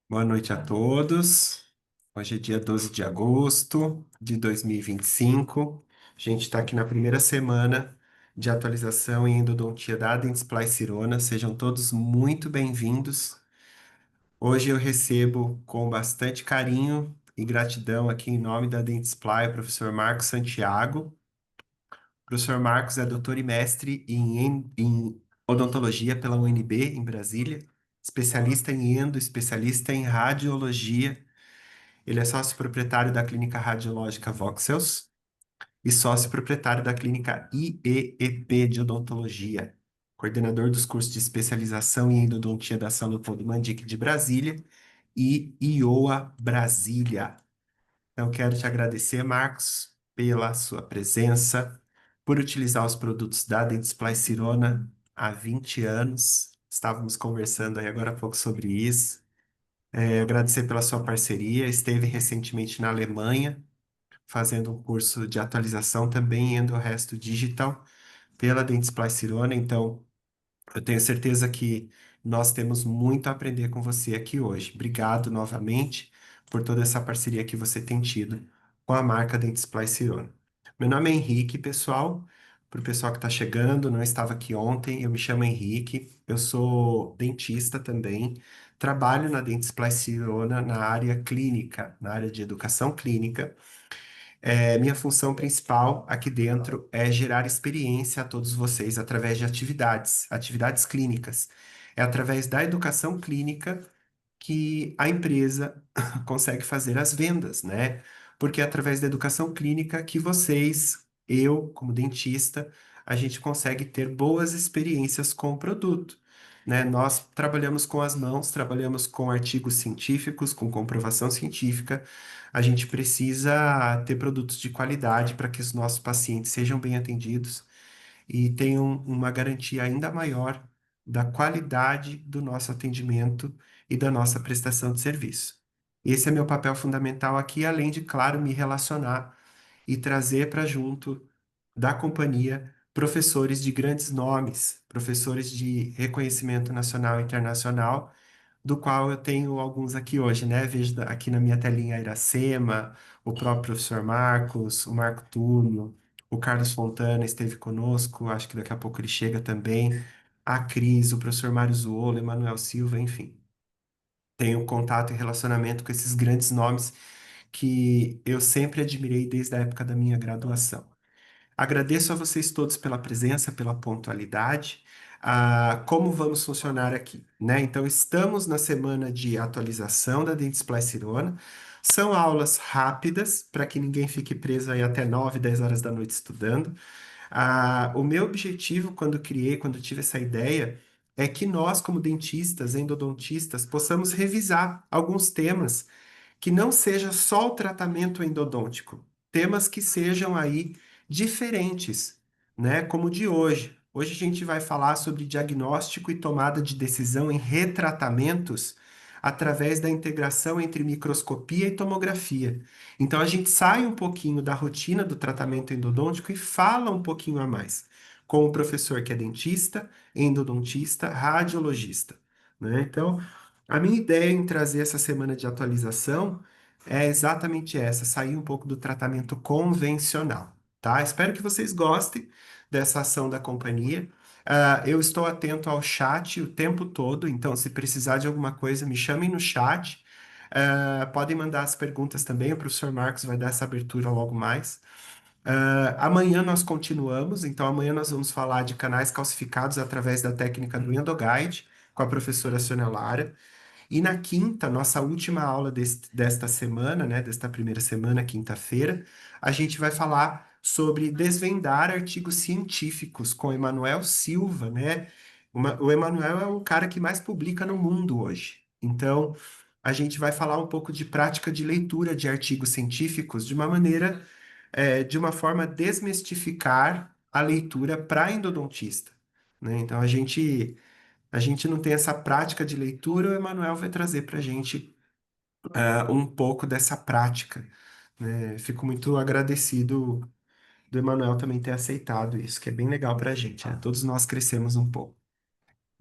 Boa noite a todos. Hoje é dia 12 de agosto de 2025. A gente está aqui na primeira semana de atualização em endodontia da Dentsply Sirona. Sejam todos muito bem-vindos. Hoje eu recebo com bastante carinho e gratidão aqui em nome da Dentsply o professor Marcos Santiago. O professor Marcos é doutor e mestre em odontologia pela UNB em Brasília, especialista em endo, especialista em radiologia. Ele é sócio proprietário da Clínica Radiológica Voxels e sócio proprietário da Clínica IEEP de Odontologia, coordenador dos cursos de especialização em endodontia da São Leopoldo Mandic de Brasília e IOA Brasília. Então, quero te agradecer, Marcos, pela sua presença, por utilizar os produtos da Dentsply Sirona há 20 anos. Estávamos conversando aí agora há pouco sobre isso. Agradecer pela sua parceria. Esteve recentemente na Alemanha, fazendo um curso de atualização também em Endoresto Digital pela Dentsply Sirona. Então, eu tenho certeza que nós temos muito a aprender com você aqui hoje. Obrigado novamente por toda essa parceria que você tem tido com a marca Dentsply Sirona. Meu nome é Henrique, pessoal. Para o pessoal que está chegando, não estava aqui ontem, eu me chamo Henrique, eu sou dentista também, trabalho na Dentsply Sirona na área clínica, na área de educação clínica. Minha função principal aqui dentro é gerar experiência a todos vocês através de atividades clínicas. É através da educação clínica que a empresa consegue fazer as vendas, né? Porque é através da educação clínica que vocês, eu, como dentista, a gente consegue ter boas experiências com o produto. Né? Nós trabalhamos com as mãos, trabalhamos com artigos científicos, com comprovação científica. A gente precisa ter produtos de qualidade para que os nossos pacientes sejam bem atendidos e tenham uma garantia ainda maior da qualidade do nosso atendimento e da nossa prestação de serviço. Esse é meu papel fundamental aqui, além de, claro, me relacionar e trazer para junto da companhia professores de grandes nomes, professores de reconhecimento nacional e internacional, do qual eu tenho alguns aqui hoje, né? Vejo aqui na minha telinha a Iracema, o próprio professor Marcos, o Marco Túlio, o Carlos Fontana esteve conosco, acho que daqui a pouco ele chega também, a Cris, o professor Mário Zuola, Emanuel Silva, enfim. Tenho contato e relacionamento com esses grandes nomes que eu sempre admirei desde a época da minha graduação. Agradeço a vocês todos pela presença, pela pontualidade. Como vamos funcionar aqui, né? Então, estamos na semana de atualização da Dentsply Sirona. São aulas rápidas, para que ninguém fique preso aí até 9, 10 horas da noite estudando. O meu objetivo quando tive essa ideia, é que nós, como dentistas, endodontistas, possamos revisar alguns temas que não seja só o tratamento endodôntico, temas que sejam aí diferentes, né, como o de hoje. Hoje a gente vai falar sobre diagnóstico e tomada de decisão em retratamentos através da integração entre microscopia e tomografia. Então a gente sai um pouquinho da rotina do tratamento endodôntico e fala um pouquinho a mais com o professor que é dentista, endodontista, radiologista, né? Então, a minha ideia em trazer essa semana de atualização é exatamente essa, sair um pouco do tratamento convencional, tá? Espero que vocês gostem dessa ação da companhia. Eu estou atento ao chat o tempo todo, então se precisar de alguma coisa, me chamem no chat. Podem mandar as perguntas também, o professor Marcos vai dar essa abertura logo mais. Amanhã nós continuamos, então amanhã nós vamos falar de canais calcificados através da técnica do EndoGuide com a professora Sônia Lara. E na quinta, nossa última aula desta semana, né, desta primeira semana, quinta-feira, a gente vai falar sobre desvendar artigos científicos com Emanuel Silva, né? O Emanuel é o cara que mais publica no mundo hoje. Então, a gente vai falar um pouco de prática de leitura de artigos científicos de uma maneira, de uma forma a desmistificar a leitura para endodontista, né? Então, a gente não tem essa prática de leitura, o Emanuel vai trazer para a gente um pouco dessa prática, né? Fico muito agradecido do Emanuel também ter aceitado isso, que é bem legal para a gente, né? Todos nós crescemos um pouco.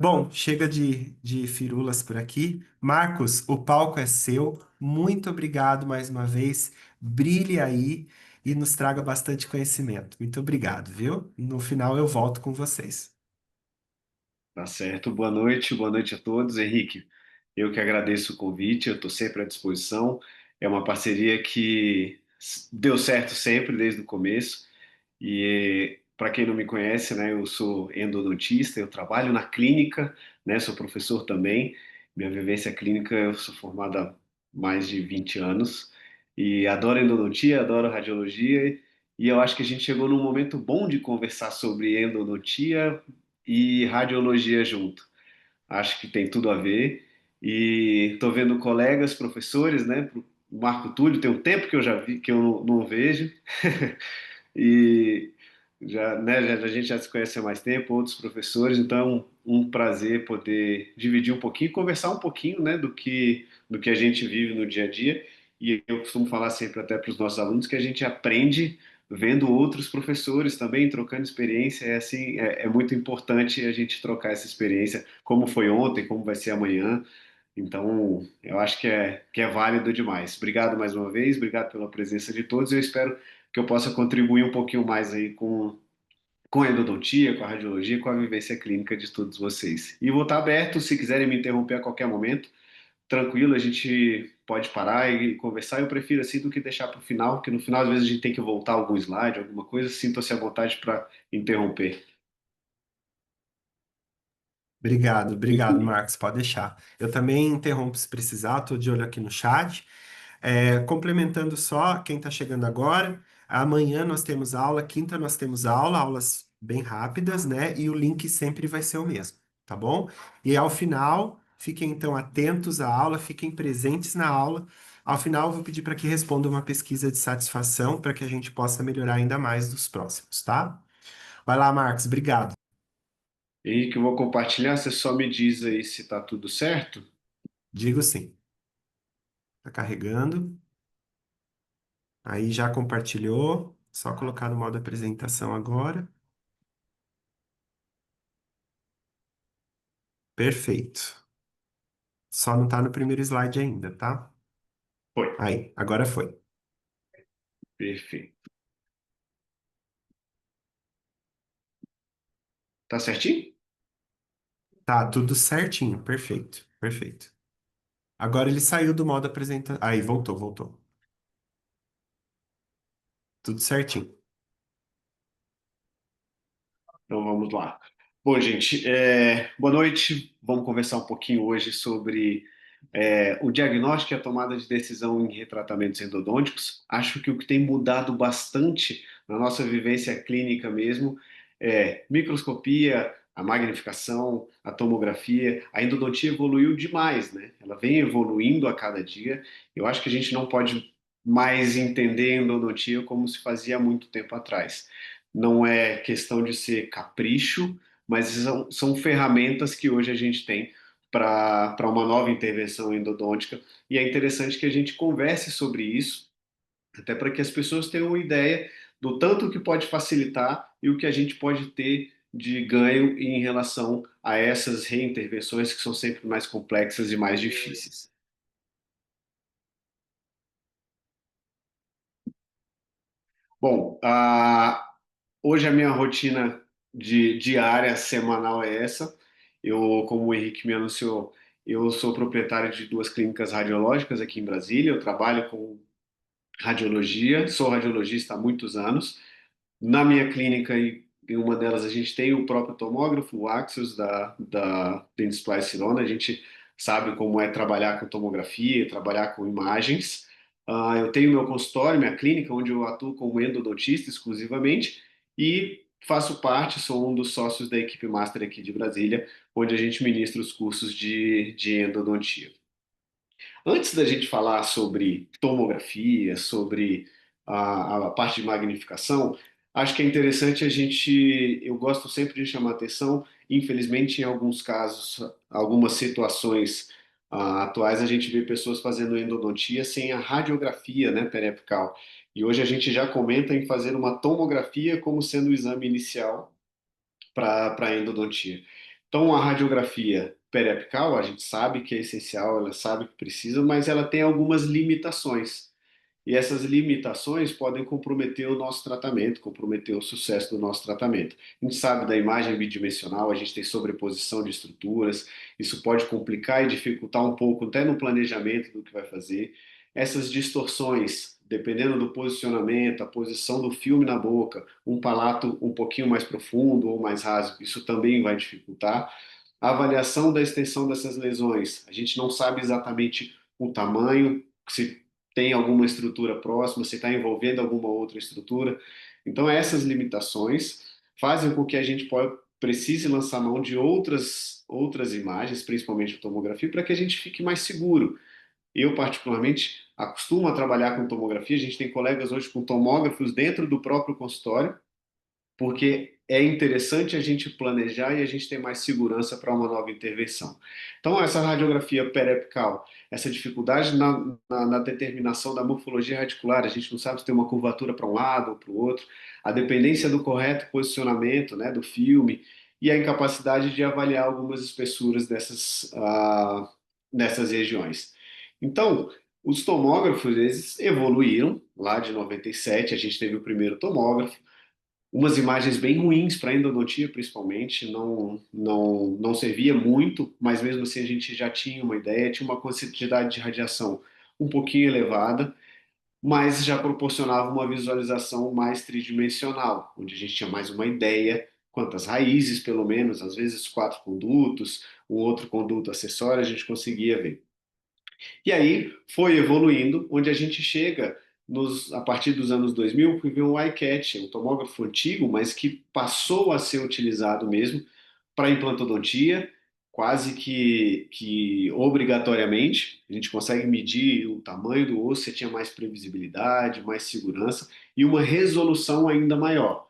Bom, chega de firulas por aqui. Marcos, o palco é seu. Muito obrigado mais uma vez. Brilhe aí e nos traga bastante conhecimento. Muito obrigado, viu? No final eu volto com vocês. Tá certo. Boa noite a todos. Henrique, eu que agradeço o convite, eu estou sempre à disposição. É uma parceria que deu certo sempre, desde o começo. E para quem não me conhece, né, eu sou endodontista, eu trabalho na clínica, né, sou professor também. Minha vivência clínica, eu sou formado há mais de 20 anos e adoro endodontia, adoro radiologia. E eu acho que a gente chegou num momento bom de conversar sobre endodontia e radiologia junto. Acho que tem tudo a ver. E estou vendo colegas, professores, né? O Marco Túlio, tem um tempo que eu já vi, que eu não vejo. E já, né, a gente já se conhece há mais tempo, outros professores, então um prazer poder dividir um pouquinho, conversar um pouquinho, né, do que a gente vive no dia a dia. E eu costumo falar sempre até para os nossos alunos que a gente aprende vendo outros professores também, trocando experiência. É assim, é muito importante a gente trocar essa experiência, como foi ontem, como vai ser amanhã. Então, eu acho que é válido demais. Obrigado mais uma vez, obrigado pela presença de todos. Eu espero que eu possa contribuir um pouquinho mais aí com a endodontia, com a radiologia, com a vivência clínica de todos vocês. E vou estar aberto, se quiserem me interromper a qualquer momento, tranquilo, a gente pode parar e conversar. Eu prefiro assim do que deixar para o final, porque no final às vezes a gente tem que voltar algum slide, alguma coisa, sinta-se à vontade para interromper. Obrigado, obrigado, Marcos. Pode deixar. Eu também interrompo se precisar, estou de olho aqui no chat. Complementando só, quem está chegando agora, amanhã nós temos aula, quinta nós temos aula, aulas bem rápidas, né? E o link sempre vai ser o mesmo, tá bom? E ao final, fiquem então atentos à aula, fiquem presentes na aula. Ao final, eu vou pedir para que responda uma pesquisa de satisfação para que a gente possa melhorar ainda mais dos próximos, tá? Vai lá, Marcos, obrigado. Henrique, eu vou compartilhar, você só me diz aí se está tudo certo. Digo sim. Tá carregando. Aí já compartilhou. Só colocar no modo apresentação agora. Perfeito. Só não tá no primeiro slide ainda, tá? Foi, Aí, agora foi. perfeito. Tá certinho? Tá, tudo certinho. Perfeito, perfeito. Agora ele saiu do modo apresentação. Aí, voltou, voltou. Tudo certinho. Então vamos lá. Bom, gente, boa noite. Vamos conversar um pouquinho hoje sobre o diagnóstico e a tomada de decisão em retratamentos endodônticos. Acho que o que tem mudado bastante na nossa vivência clínica mesmo é microscopia, a magnificação, a tomografia. A endodontia evoluiu demais, né? Ela vem evoluindo a cada dia. Eu acho que a gente não pode mais entender a endodontia como se fazia há muito tempo atrás. Não é questão de ser capricho, mas são ferramentas que hoje a gente tem para uma nova intervenção endodôntica. E é interessante que a gente converse sobre isso, até para que as pessoas tenham uma ideia do tanto que pode facilitar e o que a gente pode ter de ganho em relação a essas reintervenções que são sempre mais complexas e mais difíceis. Bom, hoje a minha rotina diária, semanal é essa. Eu, como o Henrique me anunciou, eu sou proprietário de duas clínicas radiológicas aqui em Brasília. Eu trabalho com radiologia, sou radiologista há muitos anos. Na minha clínica, e em uma delas, a gente tem o próprio tomógrafo, o Axios da Dentsply Sirona. A gente sabe como é trabalhar com tomografia, trabalhar com imagens. Eu tenho meu consultório, minha clínica, onde eu atuo como endodontista exclusivamente e faço parte, sou um dos sócios da equipe Master aqui de Brasília, onde a gente ministra os cursos de endodontia. Antes da gente falar sobre tomografia, sobre a parte de magnificação, acho que é interessante eu gosto sempre de chamar atenção, infelizmente, em alguns casos, algumas situações atuais, a gente vê pessoas fazendo endodontia sem a radiografia, né, periapical. E hoje a gente já comenta em fazer uma tomografia como sendo o exame inicial para endodontia. Então, a radiografia periapical, a gente sabe que é essencial, ela sabe que precisa, mas ela tem algumas limitações. E essas limitações podem comprometer o nosso tratamento, comprometer o sucesso do nosso tratamento. A gente sabe da imagem bidimensional, a gente tem sobreposição de estruturas, isso pode complicar e dificultar um pouco até no planejamento do que vai fazer. Essas distorções, dependendo do posicionamento, a posição do filme na boca, um palato um pouquinho mais profundo ou mais raso, isso também vai dificultar. A avaliação da extensão dessas lesões, a gente não sabe exatamente o tamanho, se tem alguma estrutura próxima, se está envolvendo alguma outra estrutura. Então, essas limitações fazem com que a gente precise lançar mão de outras imagens, principalmente a tomografia, para que a gente fique mais seguro. Eu, particularmente, acostumo a trabalhar com tomografia. A gente tem colegas hoje com tomógrafos dentro do próprio consultório, porque é interessante a gente planejar e a gente ter mais segurança para uma nova intervenção. Então, essa radiografia periapical, essa dificuldade na determinação da morfologia radicular, a gente não sabe se tem uma curvatura para um lado ou para o outro, a dependência do correto posicionamento, né, do filme e a incapacidade de avaliar algumas espessuras dessas regiões. Então, os tomógrafos, eles evoluíram lá de 97, a gente teve o primeiro tomógrafo, umas imagens bem ruins para endodontia, principalmente, não servia muito, mas mesmo assim a gente já tinha uma ideia, tinha uma quantidade de radiação um pouquinho elevada, mas já proporcionava uma visualização mais tridimensional, onde a gente tinha mais uma ideia, quantas raízes, pelo menos, às vezes quatro condutos, um outro conduto acessório, a gente conseguia ver. E aí foi evoluindo, onde a gente chega a partir dos anos 2000, que veio o iCat, um tomógrafo antigo, mas que passou a ser utilizado mesmo para implantodontia, quase que obrigatoriamente. A gente consegue medir o tamanho do osso, você tinha mais previsibilidade, mais segurança e uma resolução ainda maior,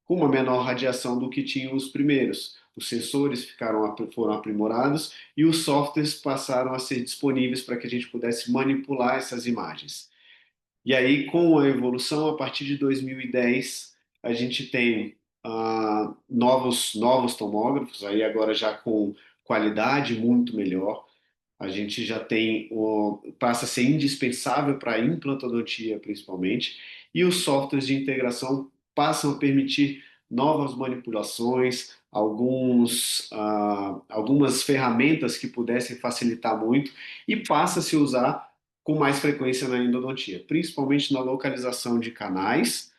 com uma menor radiação do que tinham os primeiros. Os sensores foram aprimorados e os softwares passaram a ser disponíveis para que a gente pudesse manipular essas imagens. E aí, com a evolução, a partir de 2010, a gente tem novos tomógrafos, aí agora já com qualidade muito melhor. A gente já tem, passa a ser indispensável para a implantodontia, principalmente, e os softwares de integração passam a permitir novas manipulações, algumas ferramentas que pudessem facilitar muito, e passa a se usar com mais frequência na endodontia, principalmente na localização de canais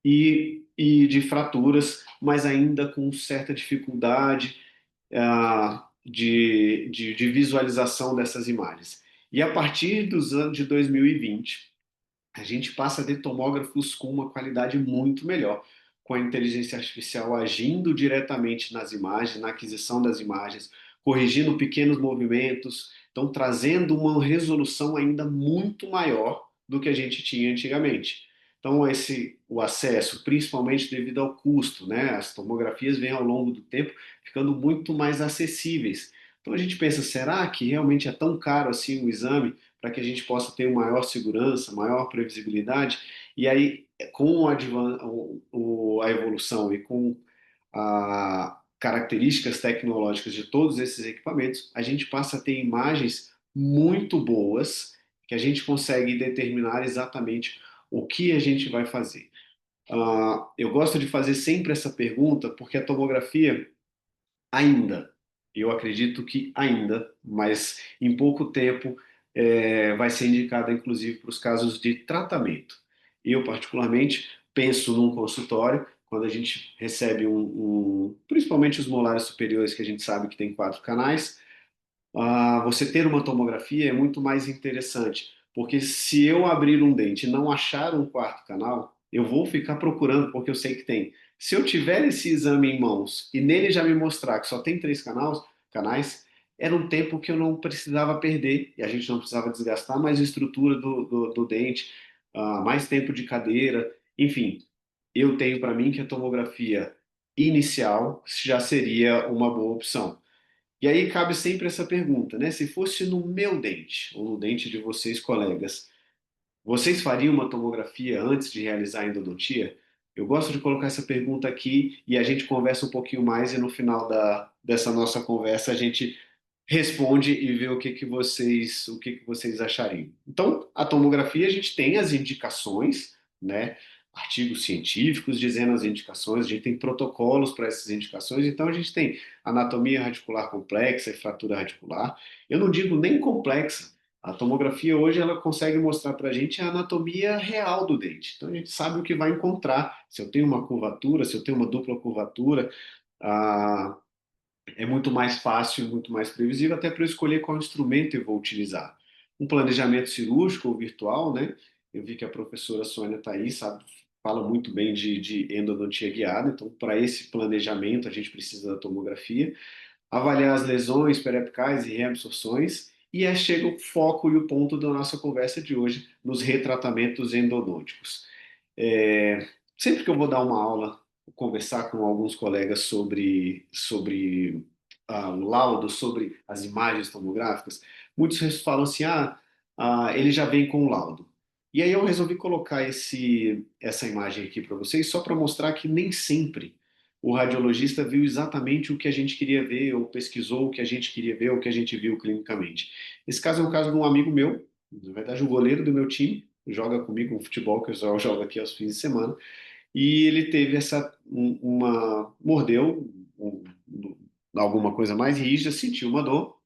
e de fraturas, mas ainda com certa dificuldade de visualização dessas imagens. E a partir dos anos de 2020, a gente passa a ter tomógrafos com uma qualidade muito melhor, com a inteligência artificial agindo diretamente nas imagens, na aquisição das imagens, corrigindo pequenos movimentos, então trazendo uma resolução ainda muito maior do que a gente tinha antigamente. Então, o acesso, principalmente devido ao custo, né? As tomografias vêm ao longo do tempo ficando muito mais acessíveis. Então a gente pensa, será que realmente é tão caro assim o exame para que a gente possa ter uma maior segurança, maior previsibilidade? E aí, com a evolução e com as características tecnológicas de todos esses equipamentos, a gente passa a ter imagens muito boas que a gente consegue determinar exatamente o que a gente vai fazer. Eu gosto de fazer sempre essa pergunta porque a tomografia ainda, eu acredito que ainda, mas em pouco tempo vai ser indicada inclusive para os casos de tratamento. Eu, particularmente, penso num consultório, quando a gente recebe principalmente os molares superiores, que a gente sabe que tem quatro canais, você ter uma tomografia é muito mais interessante, porque se eu abrir um dente e não achar um quarto canal, eu vou ficar procurando, porque eu sei que tem. Se eu tiver esse exame em mãos e nele já me mostrar que só tem três canais, era um tempo que eu não precisava perder e a gente não precisava desgastar mais a estrutura do dente, mais tempo de cadeira, enfim. Eu tenho para mim que a tomografia inicial já seria uma boa opção. E aí cabe sempre essa pergunta, né? Se fosse no meu dente, ou no dente de vocês, colegas, vocês fariam uma tomografia antes de realizar a endodontia? Eu gosto de colocar essa pergunta aqui e a gente conversa um pouquinho mais e no final dessa nossa conversa a gente responde e vê o que que vocês achariam. Então, a tomografia a gente tem as indicações, né? Artigos científicos dizendo as indicações, a gente tem protocolos para essas indicações, então a gente tem anatomia radicular complexa e fratura radicular. Eu não digo nem complexa. A tomografia hoje ela consegue mostrar para a gente a anatomia real do dente. Então a gente sabe o que vai encontrar. Se eu tenho uma curvatura, se eu tenho uma dupla curvatura, ah, é muito mais fácil, muito mais previsível, até para eu escolher qual instrumento eu vou utilizar. Um planejamento cirúrgico ou virtual, né? Eu vi que a professora Sônia está aí, sabe, fala muito bem de endodontia guiada, então para esse planejamento a gente precisa da tomografia, avaliar as lesões periapicais e reabsorções, e aí chega o foco e o ponto da nossa conversa de hoje, nos retratamentos endodônticos. Sempre que eu vou dar uma aula, conversar com alguns colegas sobre o laudo, sobre as imagens tomográficas, muitos falam assim, ele já vem com o laudo. E aí eu resolvi colocar essa imagem aqui para vocês, só para mostrar que nem sempre o radiologista viu exatamente o que a gente queria ver, ou pesquisou o que a gente queria ver, ou o que a gente viu clinicamente. Esse caso é um caso de um amigo meu, na verdade, o goleiro do meu time, joga comigo um futebol que eu só jogo aqui aos fins de semana, e ele teve mordeu alguma coisa mais rígida, sentiu uma dor,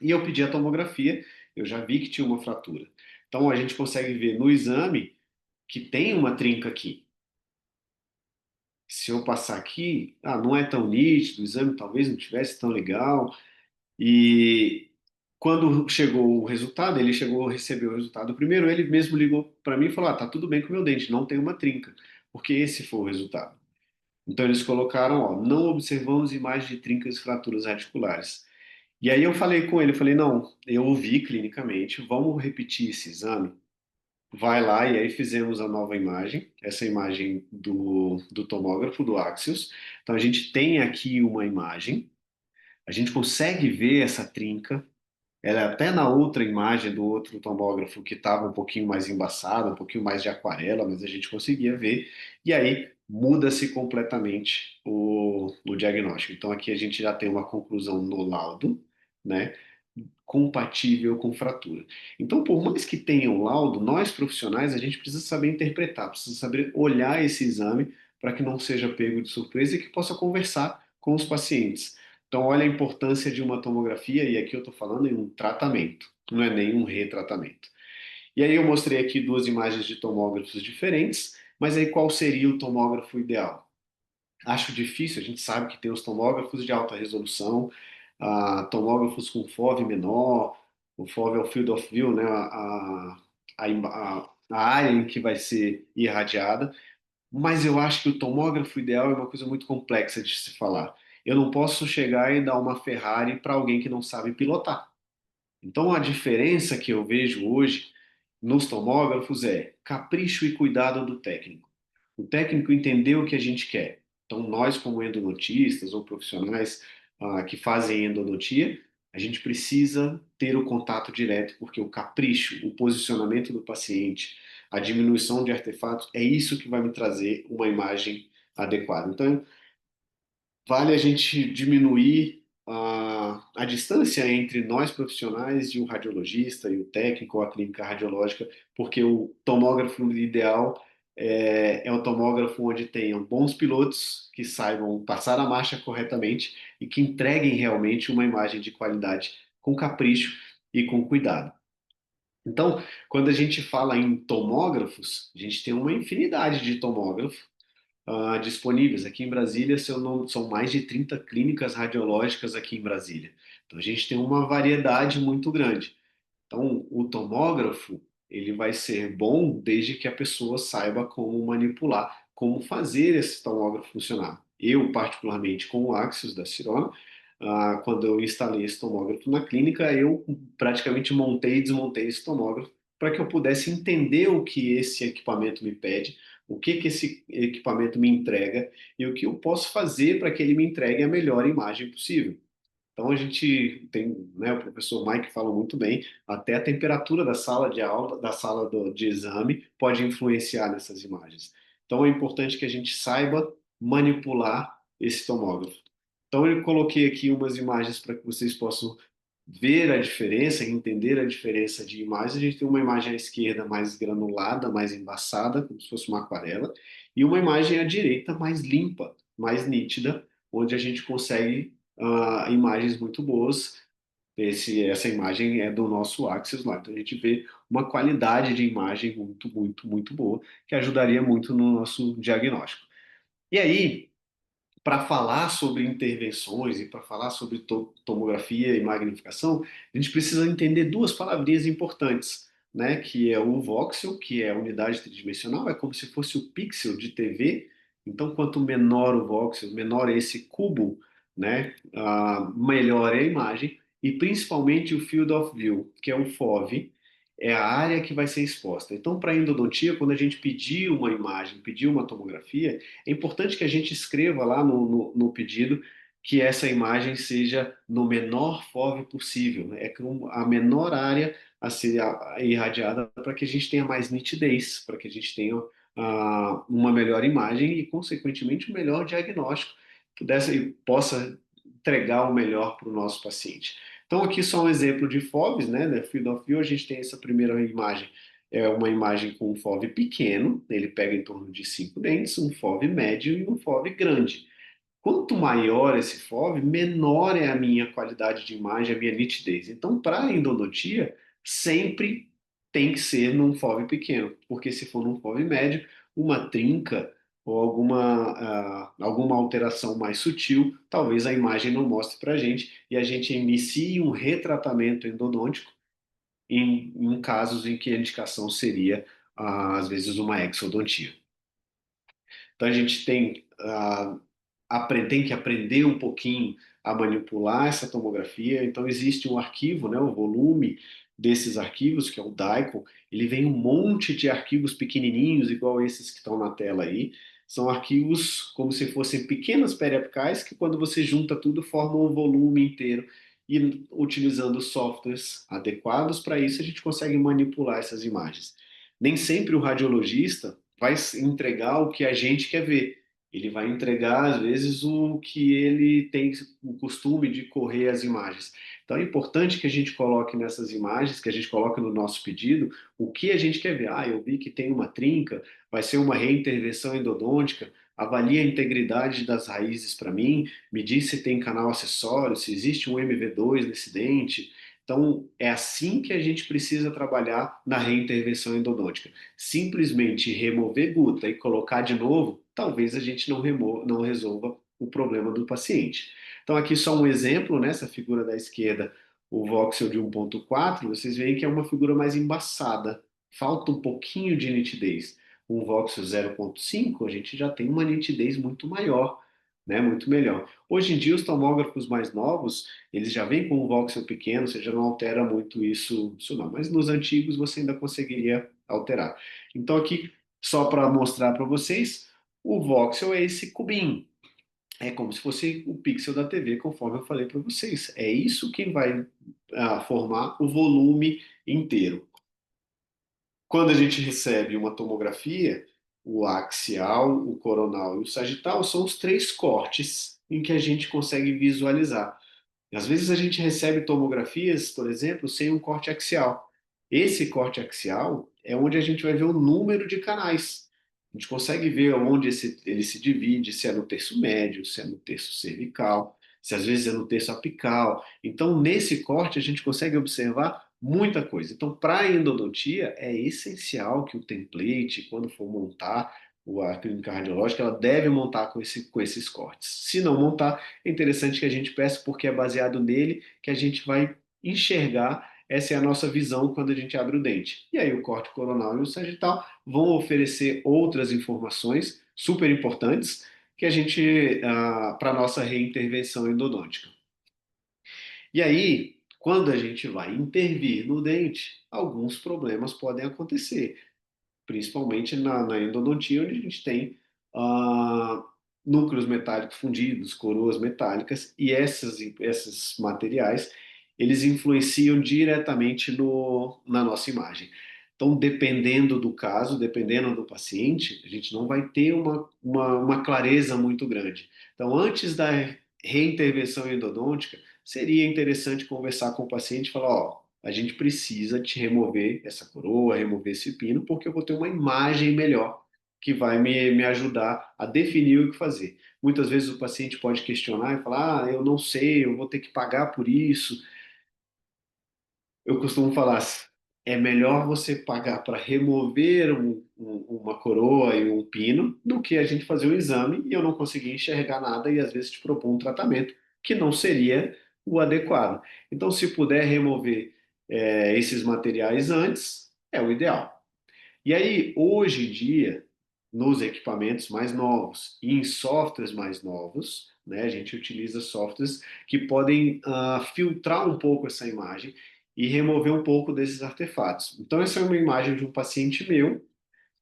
e eu pedi a tomografia, eu já vi que tinha uma fratura. Então a gente consegue ver no exame que tem uma trinca aqui. Se eu passar aqui, não é tão nítido, o exame talvez não tivesse tão legal. E quando chegou o resultado, ele chegou a receber o resultado primeiro, ele mesmo ligou para mim e falou: tá tudo bem com o meu dente, não tem uma trinca, porque esse foi o resultado. Então eles colocaram, ó, não observamos imagens de trincas e fraturas radiculares. E aí eu falei com ele, falei, não, eu ouvi clinicamente, vamos repetir esse exame. Vai lá, e aí fizemos a nova imagem, essa imagem do tomógrafo, do Axios. Então a gente tem aqui uma imagem, a gente consegue ver essa trinca, ela é até na outra imagem do outro tomógrafo que estava um pouquinho mais embaçada, um pouquinho mais de aquarela, mas a gente conseguia ver. E aí muda-se completamente o diagnóstico. Então aqui a gente já tem uma conclusão no laudo, né? Compatível com fratura. Então, por mais que tenha um laudo, nós profissionais, a gente precisa saber interpretar, precisa saber olhar esse exame para que não seja pego de surpresa e que possa conversar com os pacientes. Então, olha a importância de uma tomografia, e aqui eu estou falando em um tratamento, não é nenhum retratamento. E aí eu mostrei aqui duas imagens de tomógrafos diferentes, mas aí qual seria o tomógrafo ideal? Acho difícil, a gente sabe que tem os tomógrafos de alta resolução, tomógrafos com FOV menor, o FOV é o field of view, né, a área em que vai ser irradiada, mas eu acho que o tomógrafo ideal é uma coisa muito complexa de se falar. Eu não posso chegar e dar uma Ferrari para alguém que não sabe pilotar. Então, a diferença que eu vejo hoje nos tomógrafos é capricho e cuidado do técnico. O técnico entendeu o que a gente quer. Então, nós, como endodontistas ou profissionais que fazem endodontia, a gente precisa ter o contato direto, porque o capricho, o posicionamento do paciente, a diminuição de artefatos, é isso que vai me trazer uma imagem adequada. Então, vale a gente diminuir a distância entre nós profissionais e o radiologista e o técnico ou a clínica radiológica, porque o tomógrafo ideal é o tomógrafo onde tenham bons pilotos que saibam passar a marcha corretamente e que entreguem realmente uma imagem de qualidade com capricho e com cuidado. Então, quando a gente fala em tomógrafos, a gente tem uma infinidade de tomógrafos disponíveis. Aqui em Brasília, se eu não, são mais de 30 clínicas radiológicas aqui em Brasília. Então, a gente tem uma variedade muito grande. Então, o tomógrafo, ele vai ser bom desde que a pessoa saiba como manipular, como fazer esse tomógrafo funcionar. Eu, particularmente, com o Axios da Cirona, quando eu instalei esse tomógrafo na clínica, eu praticamente montei e desmontei esse tomógrafo para que eu pudesse entender o que esse equipamento me pede, o que que esse equipamento me entrega e o que eu posso fazer para que ele me entregue a melhor imagem possível. Então a gente tem, né, o professor Mike fala muito bem, até a temperatura da sala de aula, da sala de exame pode influenciar nessas imagens. Então é importante que a gente saiba manipular esse tomógrafo. Então, eu coloquei aqui umas imagens para que vocês possam ver a diferença, entender a diferença de imagens. A gente tem uma imagem à esquerda mais granulada, mais embaçada, como se fosse uma aquarela, e uma imagem à direita mais limpa, mais nítida, onde a gente consegue imagens muito boas. Essa imagem é do nosso Axis lá, então a gente vê uma qualidade de imagem muito, muito, muito boa, que ajudaria muito no nosso diagnóstico. E aí, para falar sobre intervenções e para falar sobre tomografia e magnificação, a gente precisa entender duas palavrinhas importantes, né? Que é o voxel, que é a unidade tridimensional, é como se fosse o pixel de TV. Então, quanto menor o voxel, menor é esse cubo, né? Melhor é a imagem. E principalmente o field of view, que é o FOV, é a área que vai ser exposta. Então, para endodontia, quando a gente pedir uma imagem, pedir uma tomografia, é importante que a gente escreva lá no pedido que essa imagem seja no menor FOV possível, né? É com a menor área a ser irradiada para que a gente tenha mais nitidez, para que a gente tenha uma melhor imagem e, consequentemente, um melhor diagnóstico, pudesse e possa entregar o melhor para o nosso paciente. Então, aqui só um exemplo de FOVs, né? Field of View, a gente tem essa primeira imagem é uma imagem com um FOV pequeno, ele pega em torno de 5 dentes, um FOV médio e um FOV grande. Quanto maior esse FOV, menor é a minha qualidade de imagem, a minha nitidez. Então, para a endodontia, sempre tem que ser num FOV pequeno, porque se for num FOV médio, uma trinca ou alguma alteração mais sutil, talvez a imagem não mostre para a gente e a gente inicie um retratamento endodôntico em casos em que a indicação seria, às vezes, uma exodontia. Então, a gente tem que aprender um pouquinho a manipular essa tomografia. Então, existe um arquivo, né, um volume desses arquivos, que é o DICOM. Ele vem um monte de arquivos pequenininhos, igual esses que estão na tela aí. São arquivos como se fossem pequenas periapicais que, quando você junta tudo, formam um volume inteiro. E utilizando softwares adequados para isso, a gente consegue manipular essas imagens. Nem sempre o radiologista vai entregar o que a gente quer ver. Ele vai entregar, às vezes, o que ele tem o costume de correr as imagens. Então, é importante que a gente coloque nessas imagens, que a gente coloque no nosso pedido, o que a gente quer ver. Ah, eu vi que tem uma trinca, vai ser uma reintervenção endodôntica, avalie a integridade das raízes para mim, me diz se tem canal acessório, se existe um MV2 nesse dente. Então, é assim que a gente precisa trabalhar na reintervenção endodôntica. Simplesmente remover guta e colocar de novo, talvez a gente não resolva o problema do paciente. Então, aqui só um exemplo, nessa figura da esquerda, o voxel de 1.4, vocês veem que é uma figura mais embaçada, falta um pouquinho de nitidez. Um voxel 0.5, a gente já tem uma nitidez muito maior, né, muito melhor. Hoje em dia, os tomógrafos mais novos, eles já vêm com um voxel pequeno, você já não altera muito isso não. Mas nos antigos você ainda conseguiria alterar. Então aqui, só para mostrar para vocês, o voxel é esse cubinho. É como se fosse o pixel da TV, conforme eu falei para vocês. É isso que vai formar o volume inteiro. Quando a gente recebe uma tomografia, o axial, o coronal e o sagital são os três cortes em que a gente consegue visualizar. Às vezes a gente recebe tomografias, por exemplo, sem um corte axial. Esse corte axial é onde a gente vai ver o número de canais. A gente consegue ver onde ele se divide, se é no terço médio, se é no terço cervical, se às vezes é no terço apical. Então, nesse corte, a gente consegue observar muita coisa. Então, para a endodontia, é essencial que o template, quando for montar a clínica radiológica, ela deve montar com esses cortes. Se não montar, é interessante que a gente peça, porque é baseado nele que a gente vai enxergar. Essa é a nossa visão quando a gente abre o dente. E aí, o corte coronal e o sagital vão oferecer outras informações super importantes que a gente, para a nossa reintervenção endodôntica. E aí, quando a gente vai intervir no dente, alguns problemas podem acontecer, principalmente na endodontia, onde a gente tem ah, núcleos metálicos fundidos, coroas metálicas, e esses materiais, eles influenciam diretamente na nossa imagem. Então, dependendo do caso, dependendo do paciente, a gente não vai ter uma clareza muito grande. Então, antes da reintervenção endodôntica, seria interessante conversar com o paciente e falar, ó, a gente precisa te remover essa coroa, remover esse pino, porque eu vou ter uma imagem melhor que vai me ajudar a definir o que fazer. Muitas vezes o paciente pode questionar e falar, ah, eu não sei, eu vou ter que pagar por isso. Eu costumo falar, é melhor você pagar para remover uma coroa e um pino do que a gente fazer um exame e eu não conseguir enxergar nada e às vezes te propor um tratamento que não seria o adequado. Então, se puder remover esses materiais antes, é o ideal. E aí, hoje em dia, nos equipamentos mais novos e em softwares mais novos, né, a gente utiliza softwares que podem filtrar um pouco essa imagem e remover um pouco desses artefatos. Então, essa é uma imagem de um paciente meu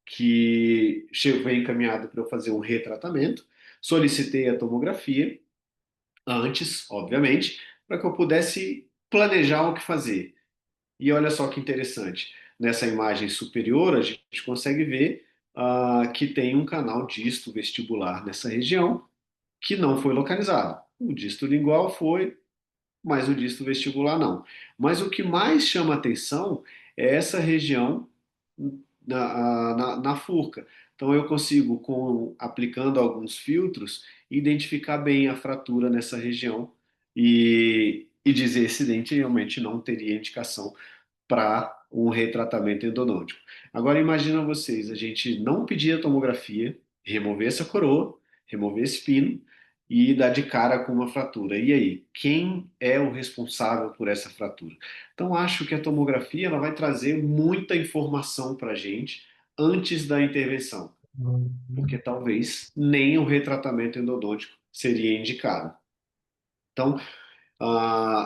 que foi encaminhado para eu fazer um retratamento. Solicitei a tomografia antes, obviamente, para que eu pudesse planejar o que fazer. E olha só que interessante, nessa imagem superior a gente consegue ver que tem um canal disto vestibular nessa região que não foi localizado. O disto lingual foi, mas o disto vestibular não. Mas o que mais chama atenção é essa região na furca. Então eu consigo, aplicando alguns filtros, identificar bem a fratura nessa região e dizer esse dente realmente não teria indicação para um retratamento endodôntico. Agora imagina vocês, a gente não pedir a tomografia, remover essa coroa, remover esse pino e dar de cara com uma fratura. E aí, quem é o responsável por essa fratura? Então acho que a tomografia ela vai trazer muita informação para a gente antes da intervenção, porque talvez nem o retratamento endodôntico seria indicado. Então,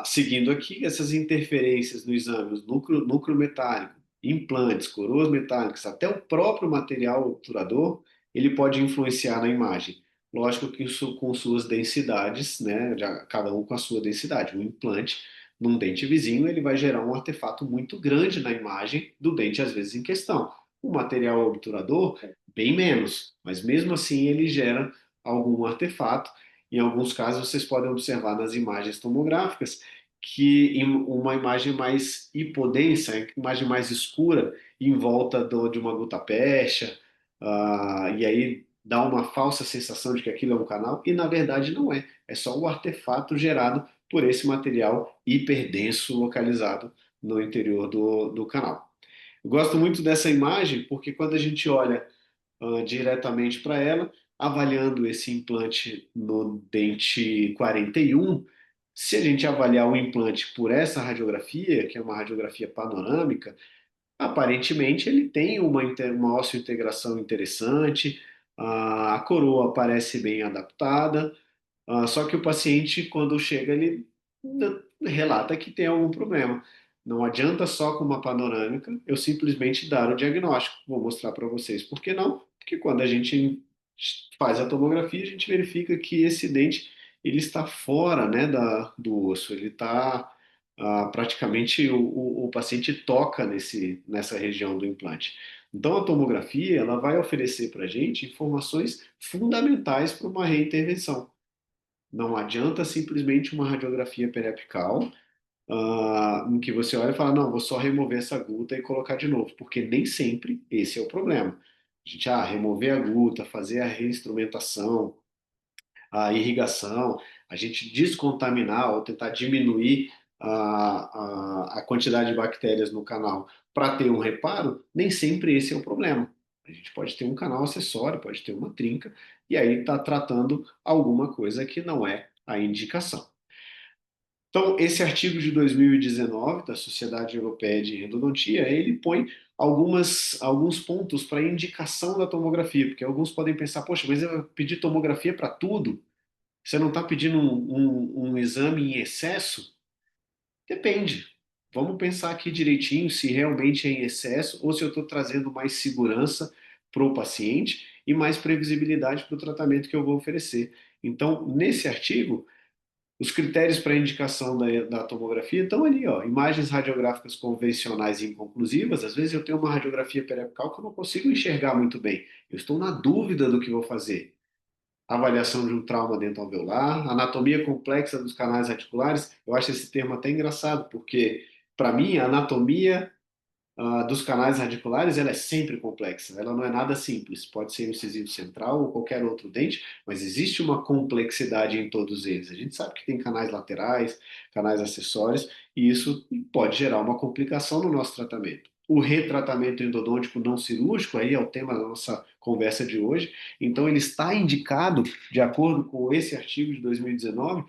seguindo aqui, essas interferências no exame, núcleo metálico, implantes, coroas metálicas, até o próprio material obturador, ele pode influenciar na imagem. Lógico que isso com suas densidades, né, cada um com a sua densidade. Um implante num dente vizinho, ele vai gerar um artefato muito grande na imagem do dente, às vezes, em questão. O material obturador, bem menos, mas mesmo assim ele gera algum artefato. Em alguns casos, vocês podem observar nas imagens tomográficas que em uma imagem mais hipodensa, imagem mais escura, em volta de uma gutapecha, e aí dá uma falsa sensação de que aquilo é um canal, e na verdade não é. É só o artefato gerado por esse material hiperdenso localizado no interior do canal. Eu gosto muito dessa imagem porque quando a gente olha diretamente para ela, avaliando esse implante no dente 41. Se a gente avaliar o implante por essa radiografia, que é uma radiografia panorâmica, aparentemente ele tem uma osseo-integração interessante, a coroa parece bem adaptada, só que o paciente, quando chega, ele relata que tem algum problema. Não adianta só com uma panorâmica eu simplesmente dar o diagnóstico. Vou mostrar para vocês por que não. Porque quando a gente faz a tomografia, a gente verifica que esse dente ele está fora, né, do osso. Ele está praticamente o paciente toca nessa região do implante. Então a tomografia ela vai oferecer para a gente informações fundamentais para uma reintervenção. Não adianta simplesmente uma radiografia periapical, em que você olha e fala, não, vou só remover essa guta e colocar de novo, porque nem sempre esse é o problema. A gente, remover a guta, fazer a reinstrumentação, a irrigação, a gente descontaminar ou tentar diminuir a quantidade de bactérias no canal para ter um reparo, nem sempre esse é o problema. A gente pode ter um canal acessório, pode ter uma trinca, e aí está tratando alguma coisa que não é a indicação. Então, esse artigo de 2019 da Sociedade Europeia de Endodontia, ele põe alguns pontos para indicação da tomografia, porque alguns podem pensar, poxa, mas eu pedi tomografia para tudo? Você não está pedindo um exame em excesso? Depende. Vamos pensar aqui direitinho se realmente é em excesso ou se eu estou trazendo mais segurança para o paciente e mais previsibilidade para o tratamento que eu vou oferecer. Então, nesse artigo, os critérios para indicação da tomografia estão ali, ó. Imagens radiográficas convencionais e inconclusivas. Às vezes eu tenho uma radiografia periapical que eu não consigo enxergar muito bem. Eu estou na dúvida do que vou fazer. avaliação de um trauma dentoalveolar, anatomia complexa dos canais articulares. Eu acho esse termo até engraçado, porque, para mim, a anatomia dos canais radiculares, ela é sempre complexa, ela não é nada simples. Pode ser um incisivo central ou qualquer outro dente, mas existe uma complexidade em todos eles. A gente sabe que tem canais laterais, canais acessórios, e isso pode gerar uma complicação no nosso tratamento. O retratamento endodôntico não cirúrgico, aí é o tema da nossa conversa de hoje, então ele está indicado, de acordo com esse artigo de 2019,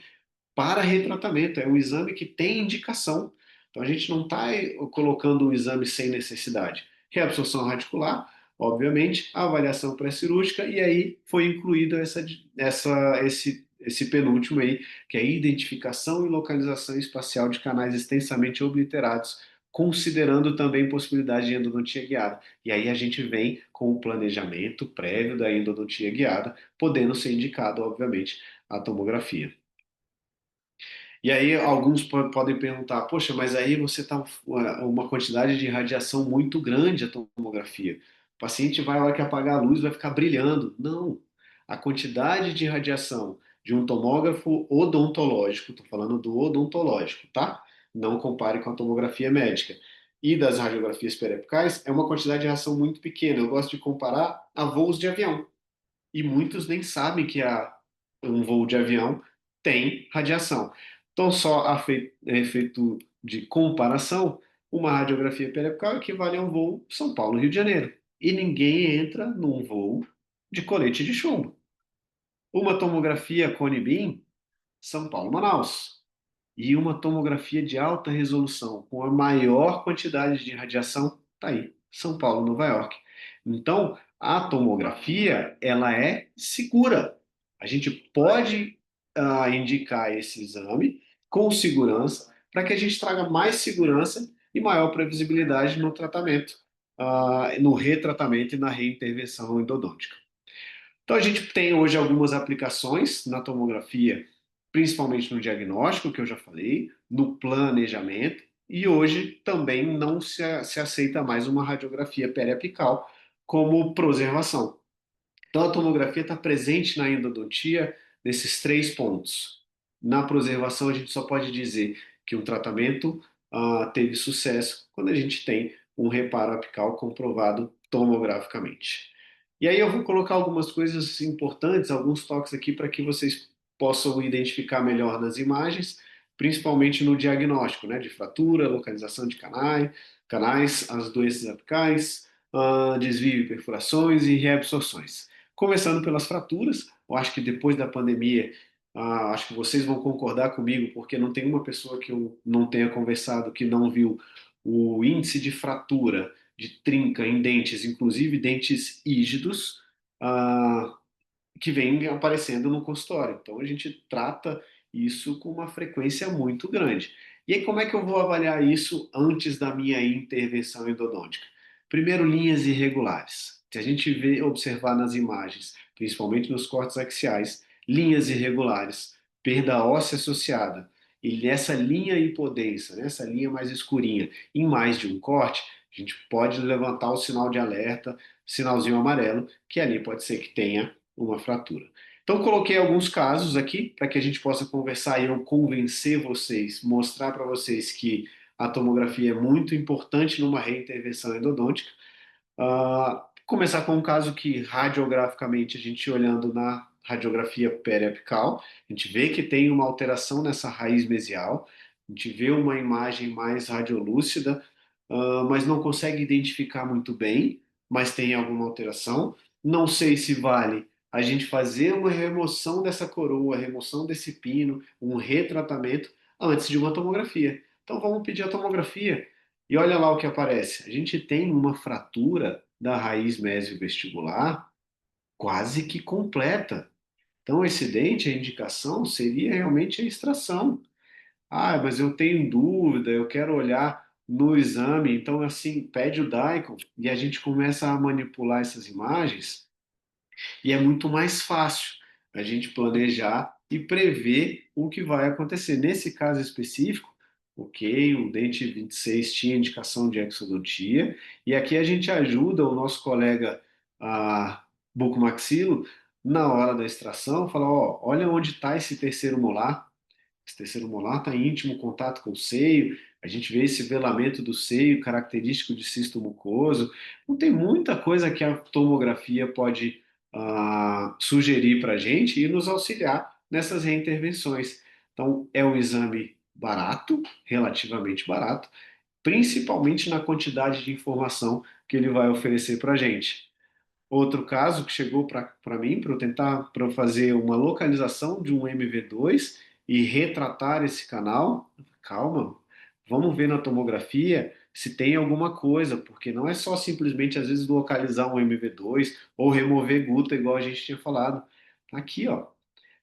para retratamento. É um exame que tem indicação. Então a gente não está colocando um exame sem necessidade. Reabsorção radicular, obviamente, a avaliação pré-cirúrgica, e aí foi incluído esse penúltimo aí, que é a identificação e localização espacial de canais extensamente obliterados, considerando também possibilidade de endodontia guiada. E aí a gente vem com o planejamento prévio da endodontia guiada, podendo ser indicado, obviamente, a tomografia. E aí alguns podem perguntar, poxa, mas aí você está uma quantidade de radiação muito grande a tomografia. O paciente vai, a hora que apagar a luz, vai ficar brilhando. Não. A quantidade de radiação de um tomógrafo odontológico, estou falando do odontológico, tá? Não compare com a tomografia médica. E das radiografias periapicais, é uma quantidade de radiação muito pequena. Eu gosto de comparar a voos de avião. E muitos nem sabem que um voo de avião tem radiação. Então, só a efeito de comparação, uma radiografia periapical equivale a um voo São Paulo-Rio de Janeiro. E ninguém entra num voo de colete de chumbo. Uma tomografia cone beam, São Paulo-Manaus, e uma tomografia de alta resolução com a maior quantidade de radiação, tá aí, São Paulo, Nova York. Então, a tomografia, ela é segura. A gente pode indicar esse exame com segurança para que a gente traga mais segurança e maior previsibilidade no tratamento, no retratamento e na reintervenção endodôntica. Então, a gente tem hoje algumas aplicações na tomografia, principalmente no diagnóstico, que eu já falei, no planejamento, e hoje também não se aceita mais uma radiografia periapical como preservação. Então, a tomografia está presente na endodontia nesses três pontos. Na preservação, a gente só pode dizer que um tratamento teve sucesso quando a gente tem um reparo apical comprovado tomograficamente. E aí eu vou colocar algumas coisas importantes, alguns toques aqui para que vocês possam identificar melhor nas imagens, principalmente no diagnóstico, né, de fratura, localização de canais, as doenças apicais, desvio e perfurações e reabsorções. Começando pelas fraturas, eu acho que depois da pandemia, acho que vocês vão concordar comigo, porque não tem uma pessoa que eu não tenha conversado que não viu o índice de fratura, de trinca em dentes, inclusive dentes rígidos, ah, que vem aparecendo no consultório. Então a gente trata isso com uma frequência muito grande. E aí, como é que eu vou avaliar isso antes da minha intervenção endodôntica? Primeiro, linhas irregulares. Se a gente observar nas imagens, principalmente nos cortes axiais, linhas irregulares, perda óssea associada, e nessa linha hipodensa, nessa linha mais escurinha, em mais de um corte, a gente pode levantar o sinal de alerta, sinalzinho amarelo, que ali pode ser que tenha uma fratura. Então, coloquei alguns casos aqui para que a gente possa conversar e eu convencer vocês, mostrar para vocês que a tomografia é muito importante numa reintervenção endodôntica. Começar com um caso que, radiograficamente, a gente olhando na radiografia periapical, a gente vê que tem uma alteração nessa raiz mesial, a gente vê uma imagem mais radiolúcida, mas não consegue identificar muito bem, mas tem alguma alteração. Não sei se vale a gente fazer uma remoção dessa coroa, remoção desse pino, um retratamento antes de uma tomografia. Então vamos pedir a tomografia e olha lá o que aparece. A gente tem uma fratura da raiz mesiovestibular quase que completa. Então, esse dente, a indicação seria realmente a extração. Ah, mas eu tenho dúvida, eu quero olhar no exame. Então, assim, pede o Daikon e a gente começa a manipular essas imagens e é muito mais fácil a gente planejar e prever o que vai acontecer. Nesse caso específico, ok, o dente 26 tinha indicação de exodontia, e aqui a gente ajuda o nosso colega bucomaxilo na hora da extração, fala, ó, olha onde está esse terceiro molar. Esse terceiro molar está em íntimo contato com o seio, a gente vê esse velamento do seio característico de cisto mucoso. Então, tem muita coisa que a tomografia pode sugerir para a gente e nos auxiliar nessas reintervenções. Então, é um exame barato, relativamente barato, principalmente na quantidade de informação que ele vai oferecer para a gente. Outro caso que chegou para mim, para eu tentar para eu fazer uma localização de um MV2 e retratar esse canal. Calma, vamos ver na tomografia se tem alguma coisa, porque não é só simplesmente às vezes localizar um MV2 ou remover guta, igual a gente tinha falado. Tá aqui, ó.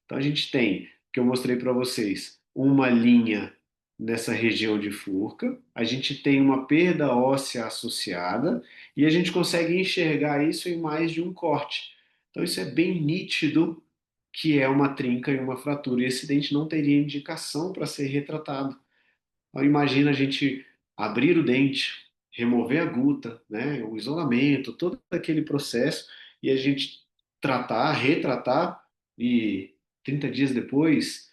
Então a gente tem, que eu mostrei para vocês, uma linha nessa região de Furca, a gente tem uma perda óssea associada e a gente consegue enxergar isso em mais de um corte. Então isso é bem nítido que é uma trinca e uma fratura, e esse dente não teria indicação para ser retratado. Então imagina a gente abrir o dente, remover a guta, né, o isolamento, todo aquele processo, e a gente tratar, retratar, e 30 dias depois,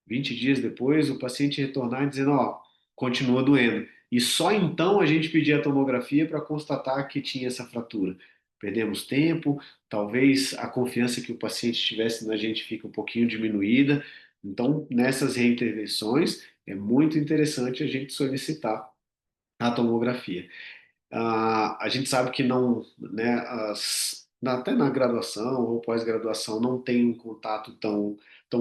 20 dias depois, o paciente retornar dizendo, ó, continua doendo. E só então a gente pedir a tomografia para constatar que tinha essa fratura. Perdemos tempo, talvez a confiança que o paciente tivesse na gente fique um pouquinho diminuída. Então, nessas reintervenções, é muito interessante a gente solicitar a tomografia. A gente sabe que não, né, até na graduação ou pós-graduação não tem um contato tão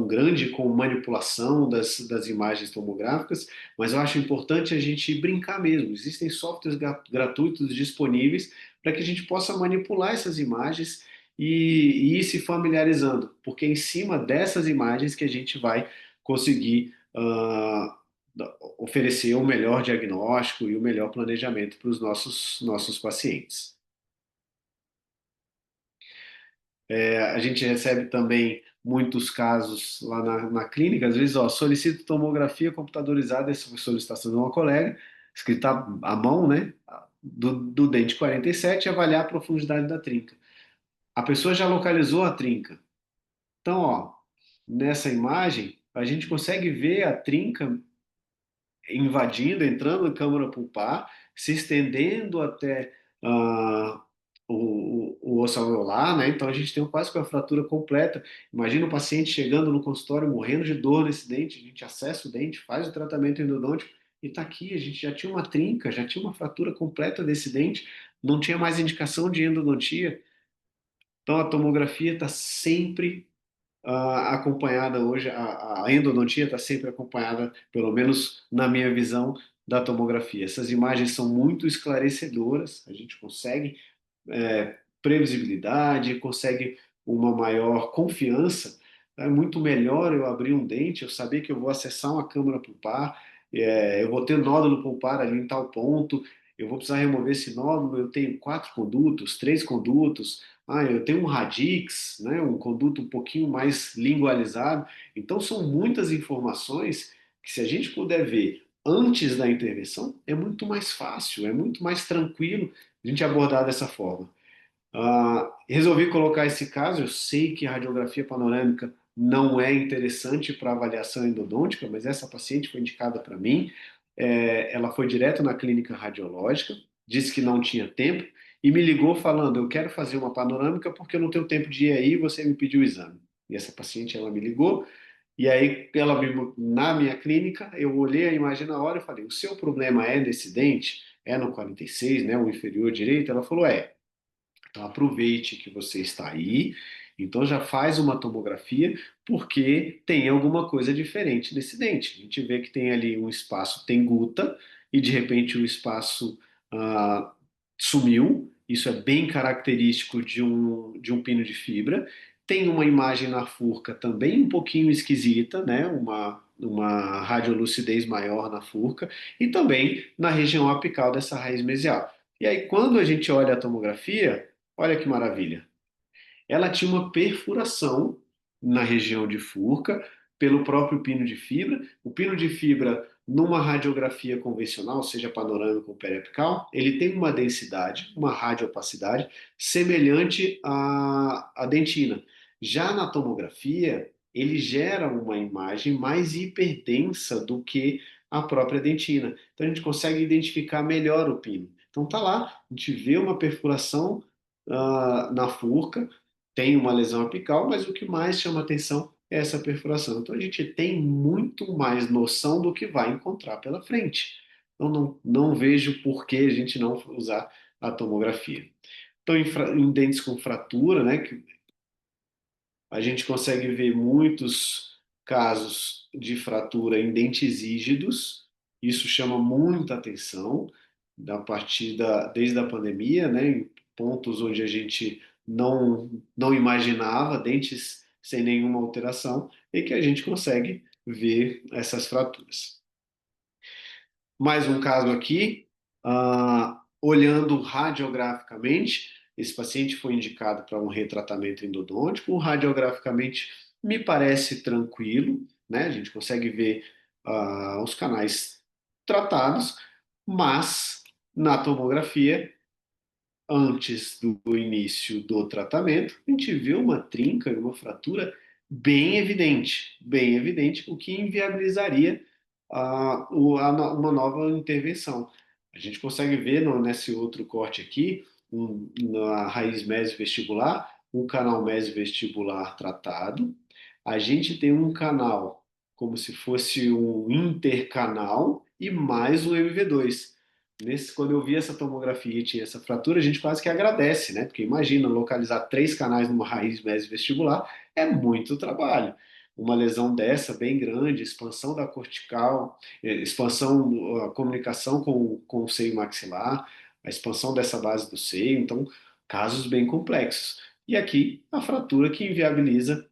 grande com manipulação das imagens tomográficas, mas eu acho importante a gente brincar mesmo. Existem softwares gratuitos disponíveis para que a gente possa manipular essas imagens e ir se familiarizando, porque é em cima dessas imagens que a gente vai conseguir oferecer o melhor diagnóstico e o melhor planejamento para os nossos pacientes. A gente recebe também muitos casos lá na clínica, às vezes, ó, solicito tomografia computadorizada, essa foi solicitação de uma colega, escrita à mão, né, do dente 47 e avaliar a profundidade da trinca. A pessoa já localizou a trinca. Então, ó, nessa imagem, a gente consegue ver a trinca invadindo, entrando na câmara pulpar, se estendendo até o osso alveolar, né? Então a gente tem quase que uma fratura completa. Imagina o paciente chegando no consultório morrendo de dor nesse dente, a gente acessa o dente, faz o tratamento endodôntico e está aqui, a gente já tinha uma trinca, já tinha uma fratura completa desse dente, não tinha mais indicação de endodontia. Então a tomografia está sempre acompanhada hoje, a endodontia está sempre acompanhada, pelo menos na minha visão, da tomografia. Essas imagens são muito esclarecedoras, a gente consegue previsibilidade, consegue uma maior confiança. É muito melhor eu abrir um dente, eu saber que eu vou acessar uma câmara pulpar, eu vou ter nódulo pulpar ali em tal ponto, eu vou precisar remover esse nódulo, eu tenho 4 condutos, 3 condutos, eu tenho um radix, né, um conduto um pouquinho mais lingualizado. Então, são muitas informações que, se a gente puder ver antes da intervenção, é muito mais fácil, é muito mais tranquilo a gente abordar dessa forma. Resolvi colocar esse caso. Eu sei que a radiografia panorâmica não é interessante para avaliação endodôntica, mas essa paciente foi indicada para mim. Ela foi direto na clínica radiológica, disse que não tinha tempo e me ligou falando: eu quero fazer uma panorâmica porque eu não tenho tempo de ir aí, você me pediu o exame. E essa paciente, ela me ligou, e aí na minha clínica, eu olhei a imagem na hora e falei: o seu problema é nesse dente? É no 46, né, o inferior direito? Ela falou: é. Então aproveite que você está aí, então já faz uma tomografia, porque tem alguma coisa diferente nesse dente. A gente vê que tem ali um espaço, tem guta, e de repente o espaço ah, sumiu. Isso é bem característico de um pino de fibra. Tem uma imagem na furca também um pouquinho esquisita, né? Uma radiolucidez maior na furca, e também na região apical dessa raiz mesial. E aí, quando a gente olha a tomografia, olha que maravilha. Ela tinha uma perfuração na região de Furca pelo próprio pino de fibra. O pino de fibra, numa radiografia convencional, seja panorâmica ou periapical, ele tem uma densidade, uma radioopacidade semelhante à dentina. Já na tomografia, ele gera uma imagem mais hiperdensa do que a própria dentina. Então a gente consegue identificar melhor o pino. Então tá lá, a gente vê uma perfuração na furca, tem uma lesão apical, mas o que mais chama atenção é essa perfuração. Então a gente tem muito mais noção do que vai encontrar pela frente. Então não vejo por que a gente não usar a tomografia. Então, em dentes com fratura, né, que a gente consegue ver muitos casos de fratura em dentes rígidos. Isso chama muita atenção desde a pandemia, né, em pontos onde a gente não imaginava dentes sem nenhuma alteração e que a gente consegue ver essas fraturas. Mais um caso aqui, olhando radiograficamente, esse paciente foi indicado para um retratamento endodôntico. Radiograficamente, me parece tranquilo, né? A gente consegue ver os canais tratados, mas na tomografia antes do início do tratamento, a gente viu uma trinca e uma fratura bem evidente, o que inviabilizaria uma nova intervenção. A gente consegue ver nesse outro corte aqui, na raiz mesovestibular, um canal mesovestibular tratado. A gente tem um canal como se fosse um intercanal e mais um MV2. Quando eu vi essa tomografia e tinha essa fratura, a gente quase que agradece, né? Porque imagina localizar 3 canais numa raiz mesovestibular é muito trabalho. Uma lesão dessa, bem grande, expansão da cortical, expansão, a comunicação com o seio maxilar, a expansão dessa base do seio, então, casos bem complexos. E aqui, a fratura que inviabiliza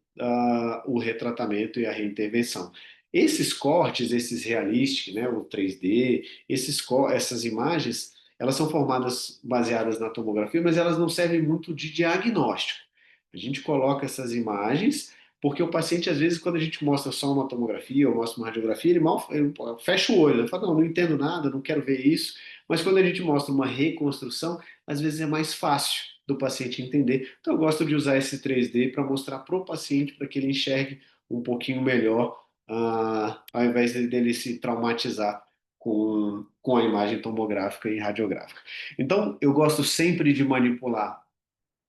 o retratamento e a reintervenção. Esses cortes, esses realistic, né, o 3D, essas imagens, elas são formadas baseadas na tomografia, mas elas não servem muito de diagnóstico. A gente coloca essas imagens porque o paciente, às vezes, quando a gente mostra só uma tomografia ou mostra uma radiografia, ele fecha o olho, ele fala, não entendo nada, não quero ver isso. Mas quando a gente mostra uma reconstrução, às vezes é mais fácil do paciente entender. Então eu gosto de usar esse 3D para mostrar para o paciente, para que ele enxergue um pouquinho melhor, ao invés dele se traumatizar com a imagem tomográfica e radiográfica. Então eu gosto sempre de manipular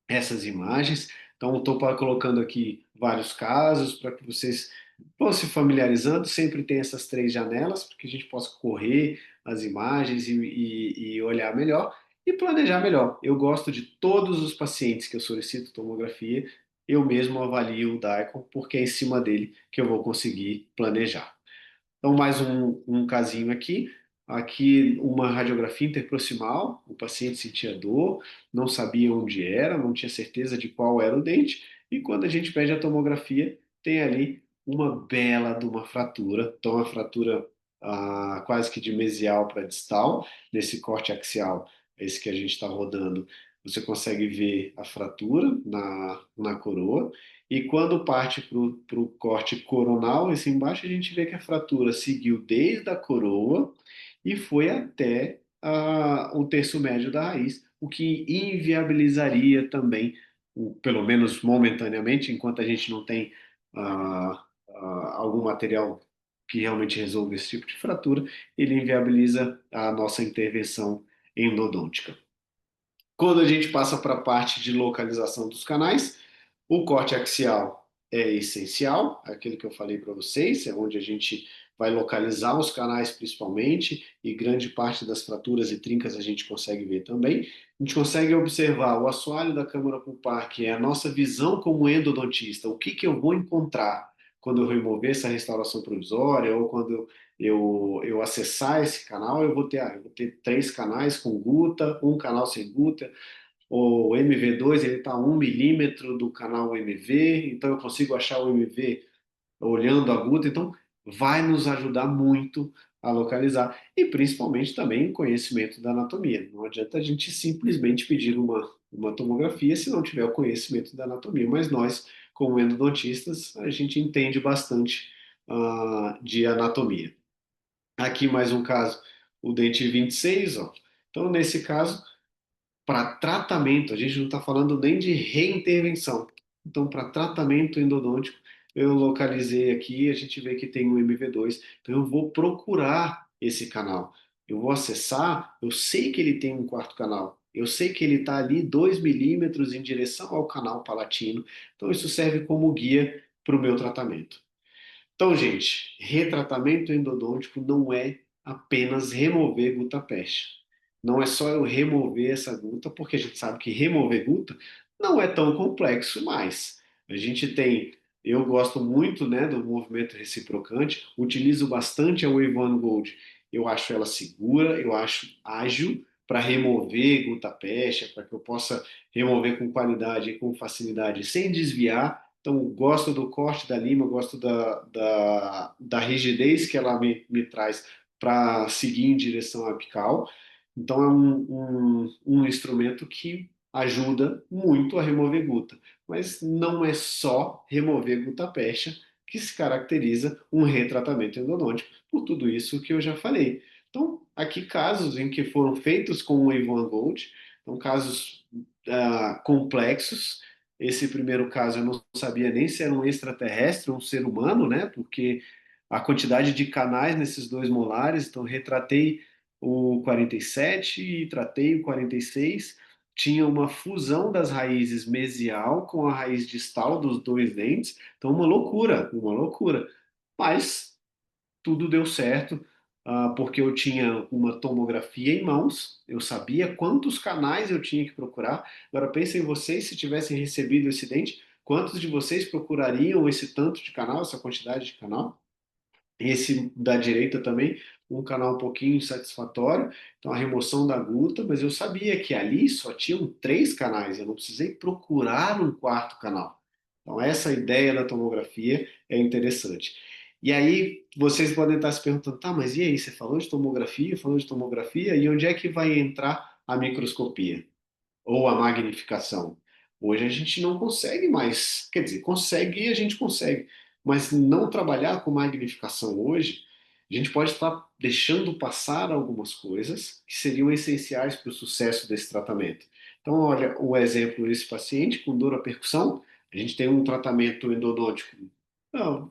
essas imagens. Então, estou colocando aqui vários casos para que vocês vão se familiarizando. Sempre tem essas 3 janelas para que a gente possa correr as imagens e olhar melhor e planejar melhor. Eu gosto de todos os pacientes que eu solicito tomografia, eu mesmo avalio o DICOM, porque é em cima dele que eu vou conseguir planejar. Então, mais um casinho aqui. Aqui, uma radiografia interproximal. O paciente sentia dor, não sabia onde era, não tinha certeza de qual era o dente. E quando a gente pede a tomografia, tem ali uma bela de uma fratura. Então, a fratura quase que de mesial para distal, nesse corte axial, esse que a gente está rodando, você consegue ver a fratura na coroa. E quando parte para o corte coronal, esse embaixo, a gente vê que a fratura seguiu desde a coroa e foi até o terço médio da raiz, o que inviabilizaria também, pelo menos momentaneamente, enquanto a gente não tem algum material que realmente resolva esse tipo de fratura, ele inviabiliza a nossa intervenção endodôntica. Quando a gente passa para a parte de localização dos canais, o corte axial é essencial, aquilo que eu falei para vocês, é onde a gente vai localizar os canais principalmente, e grande parte das fraturas e trincas a gente consegue ver também. A gente consegue observar o assoalho da câmara pulpar, que é a nossa visão como endodontista, o que que eu vou encontrar quando eu remover essa restauração provisória, ou quando eu acessar esse canal, eu vou ter 3 canais com guta, um canal sem guta. O MV2 ele está a 1 milímetro do canal MV, então eu consigo achar o MV olhando a guta, então vai nos ajudar muito a localizar e principalmente também o conhecimento da anatomia. Não adianta a gente simplesmente pedir uma tomografia se não tiver o conhecimento da anatomia, mas nós, como endodontistas, a gente entende bastante de anatomia. Aqui mais um caso, o dente 26, ó. Então, nesse caso, para tratamento, a gente não está falando nem de reintervenção. Então, para tratamento endodôntico, eu localizei aqui, a gente vê que tem um MV2, então eu vou procurar esse canal. Eu vou acessar, eu sei que ele tem um quarto canal, eu sei que ele está ali 2 milímetros em direção ao canal palatino, então isso serve como guia para o meu tratamento. Então, gente, retratamento endodôntico não é apenas remover guta pecha. Não é só eu remover essa guta, porque a gente sabe que remover guta não é tão complexo mais. A gente tem, eu gosto muito, né, do movimento reciprocante, utilizo bastante a Wave One Gold. Eu acho ela segura, eu acho ágil para remover guta pecha, para que eu possa remover com qualidade e com facilidade, sem desviar. Então, gosto do corte da lima, gosto da rigidez que ela me traz para seguir em direção apical. Então, é um instrumento que ajuda muito a remover guta. Mas não é só remover guta pecha que se caracteriza um retratamento endodôntico, por tudo isso que eu já falei. Então, aqui casos em que foram feitos com o Avon Gold, então casos complexos. Esse primeiro caso eu não sabia nem se era um extraterrestre ou um ser humano, né? Porque a quantidade de canais nesses dois molares, então retratei o 47 e tratei o 46, tinha uma fusão das raízes mesial com a raiz distal dos dois dentes, então uma loucura, uma loucura. Mas tudo deu certo, porque eu tinha uma tomografia em mãos, eu sabia quantos canais eu tinha que procurar. Agora pensem vocês, se tivessem recebido esse dente, quantos de vocês procurariam esse tanto de canal, essa quantidade de canal? Esse da direita também, um canal um pouquinho insatisfatório, então a remoção da guta, mas eu sabia que ali só tinham 3 canais, eu não precisei procurar um quarto canal. Então essa ideia da tomografia é interessante. E aí vocês podem estar se perguntando, tá, mas e aí, você falou de tomografia, e onde é que vai entrar a microscopia? Ou a magnificação. Hoje a gente não consegue mais, quer dizer, consegue e a gente consegue, mas não trabalhar com magnificação hoje, a gente pode estar deixando passar algumas coisas que seriam essenciais para o sucesso desse tratamento. Então, olha o exemplo desse paciente com dor à percussão, a gente tem um tratamento endodôntico,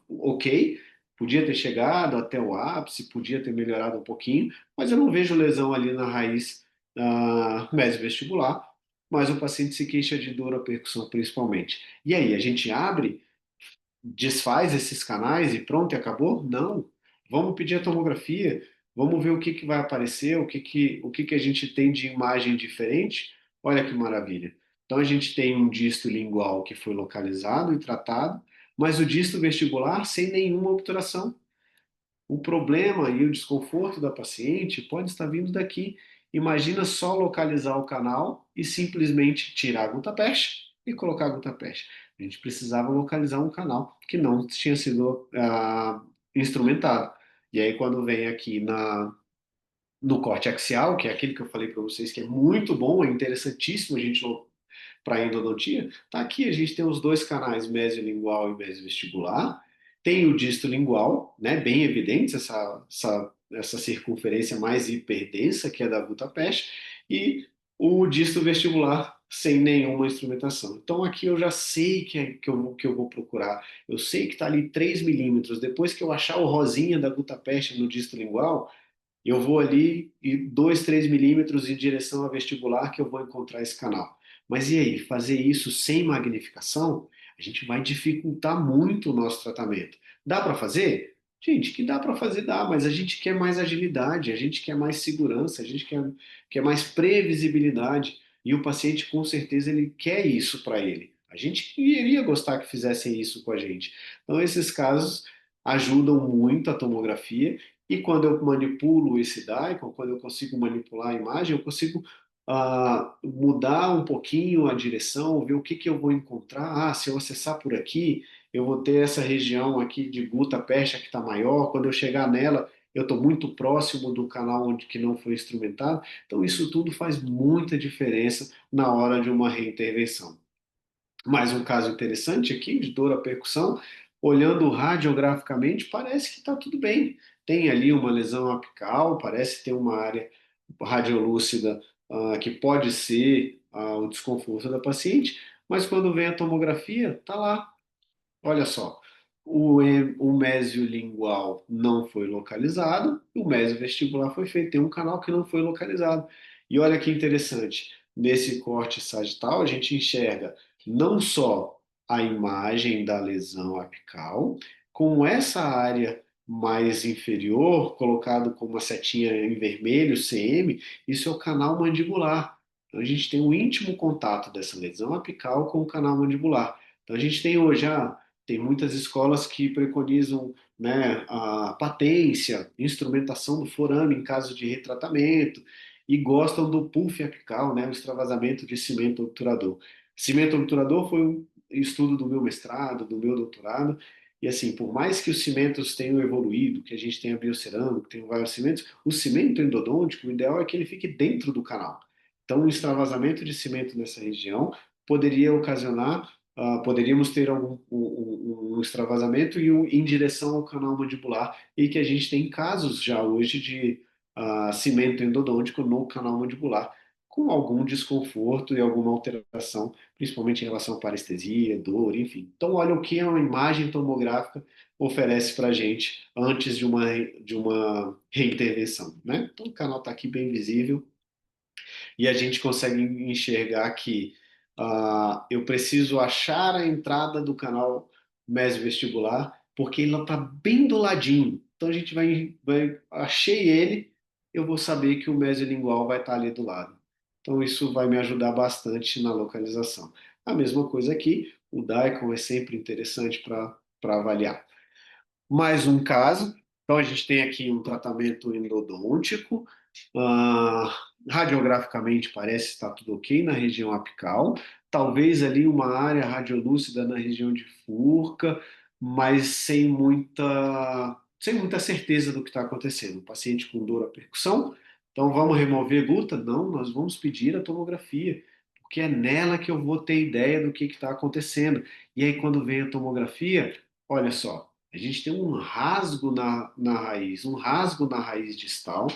ok, podia ter chegado até o ápice, podia ter melhorado um pouquinho, mas eu não vejo lesão ali na raiz mesovestibular, mas o paciente se queixa de dor à percussão principalmente. E aí, a gente abre, desfaz esses canais e pronto, e acabou? Não. Vamos pedir a tomografia, vamos ver o que que vai aparecer, o que que a gente tem de imagem diferente. Olha que maravilha. Então a gente tem um disto lingual que foi localizado e tratado, mas o disto vestibular sem nenhuma obturação. O problema e o desconforto da paciente pode estar vindo daqui. Imagina só localizar o canal e simplesmente tirar a gutta-percha e colocar a gutta-percha. A gente precisava localizar um canal que não tinha sido instrumentado. E aí, quando vem aqui no corte axial, que é aquele que eu falei para vocês que é muito bom, é interessantíssimo a gente para endodontia, tá aqui a gente tem os dois canais mesiolingual e mesiovestibular, tem o disto lingual, né, bem evidente essa circunferência mais hiperdensa que é da gutta-percha e o disto vestibular sem nenhuma instrumentação. Então aqui eu já sei que eu vou procurar, eu sei que está ali 3 milímetros, depois que eu achar o rosinha da gutta-percha no disto lingual, eu vou ali e 2, 3 milímetros em direção ao vestibular que eu vou encontrar esse canal. Mas e aí, fazer isso sem magnificação, a gente vai dificultar muito o nosso tratamento. Dá para fazer? Gente, que dá para fazer, dá, mas a gente quer mais agilidade, a gente quer mais segurança, a gente quer mais previsibilidade. E o paciente, com certeza, ele quer isso para ele. A gente iria gostar que fizessem isso com a gente. Então, esses casos ajudam muito a tomografia e quando eu manipulo esse DICOM, quando eu consigo manipular a imagem, eu consigo mudar um pouquinho a direção, ver o que que eu vou encontrar. Ah, se eu acessar por aqui, eu vou ter essa região aqui de guta percha que está maior. Quando eu chegar nela, eu estou muito próximo do canal onde que não foi instrumentado. Então, isso tudo faz muita diferença na hora de uma reintervenção. Mais um caso interessante aqui de dor à percussão, olhando radiograficamente, parece que está tudo bem. Tem ali uma lesão apical, parece ter uma área radiolúcida que pode ser o desconforto da paciente, Mas quando vem a tomografia, tá lá. Olha só, o mesiolingual não foi localizado, o mesiovestibular foi feito. Tem um canal que não foi localizado. E olha que interessante, nesse corte sagital a gente enxerga não só a imagem da lesão apical, como essa área mais inferior, colocado com uma setinha em vermelho, CM, isso é o canal mandibular. Então a gente tem um íntimo contato dessa lesão apical com o canal mandibular. Então a gente tem hoje tem muitas escolas que preconizam, né, a patência, instrumentação do forame em caso de retratamento e gostam do puff apical, né, o extravasamento de cimento obturador. Cimento obturador foi um estudo do meu mestrado, do meu doutorado, e assim, por mais que os cimentos tenham evoluído, que a gente tenha biocerâmico, tem vários cimentos, o cimento endodôntico, o ideal é que ele fique dentro do canal. Então, o extravasamento de cimento nessa região poderia ocasionar poderíamos ter um extravasamento em direção ao canal mandibular, e que a gente tem casos já hoje de cimento endodôntico no canal mandibular, com algum desconforto e alguma alteração, principalmente em relação à parestesia, dor, enfim. Então, olha o que uma imagem tomográfica oferece para a gente antes de uma reintervenção, né? Então, o canal está aqui bem visível e a gente consegue enxergar que eu preciso achar a entrada do canal mesovestibular, porque ele está bem do ladinho. Então a gente achei ele, eu vou saber que o mesolingual vai estar ali do lado. Então isso vai me ajudar bastante na localização. A mesma coisa aqui, o DICOM é sempre interessante para avaliar. Mais um caso. Então, a gente tem aqui um tratamento endodôntico. Ah, radiograficamente parece estar tudo ok na região apical. Talvez ali uma área radiolúcida na região de Furca, mas sem muita certeza do que está acontecendo. O paciente com dor à percussão. Então, vamos remover guta? Não, nós vamos pedir a tomografia, porque é nela que eu vou ter ideia do que está acontecendo. E aí, quando vem a tomografia, olha só. A gente tem um rasgo na raiz, um rasgo na raiz distal,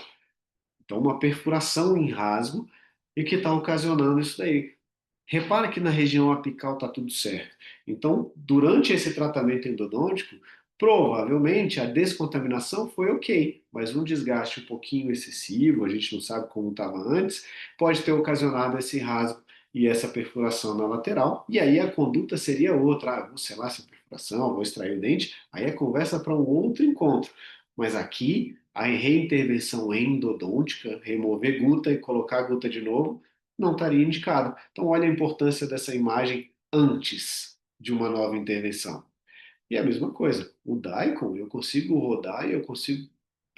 então uma perfuração em rasgo, e que está ocasionando isso daí. Repara que na região apical está tudo certo. Então, durante esse tratamento endodôntico, provavelmente a descontaminação foi ok, mas um desgaste um pouquinho excessivo, a gente não sabe como estava antes, pode ter ocasionado esse rasgo e essa perfuração na lateral, e aí a conduta seria outra. Vou selar essa perfuração, vou extrair o dente, aí a conversa para um outro encontro. Mas aqui, a reintervenção endodôntica, remover guta e colocar guta de novo, não estaria indicado. Então, olha a importância dessa imagem antes de uma nova intervenção. E a mesma coisa, o Daikon, eu consigo rodar e eu consigo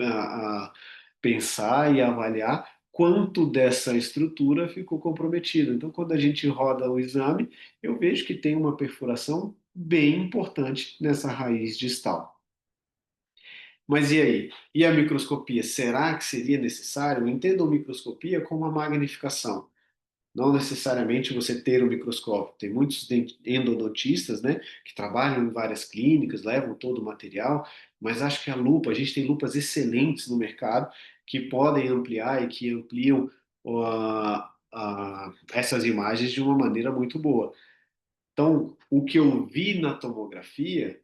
ah, pensar e avaliar quanto dessa estrutura ficou comprometida. Então, quando a gente roda o exame, eu vejo que tem uma perfuração bem importante nessa raiz distal. Mas e aí? E a microscopia? Será que seria necessário? Entenda a microscopia como uma magnificação. Não necessariamente você ter um microscópio. Tem muitos endodontistas, né, que trabalham em várias clínicas, levam todo o material, mas acho que a lupa, a gente tem lupas excelentes no mercado que podem ampliar e que ampliam essas imagens de uma maneira muito boa. Então, o que eu vi na tomografia,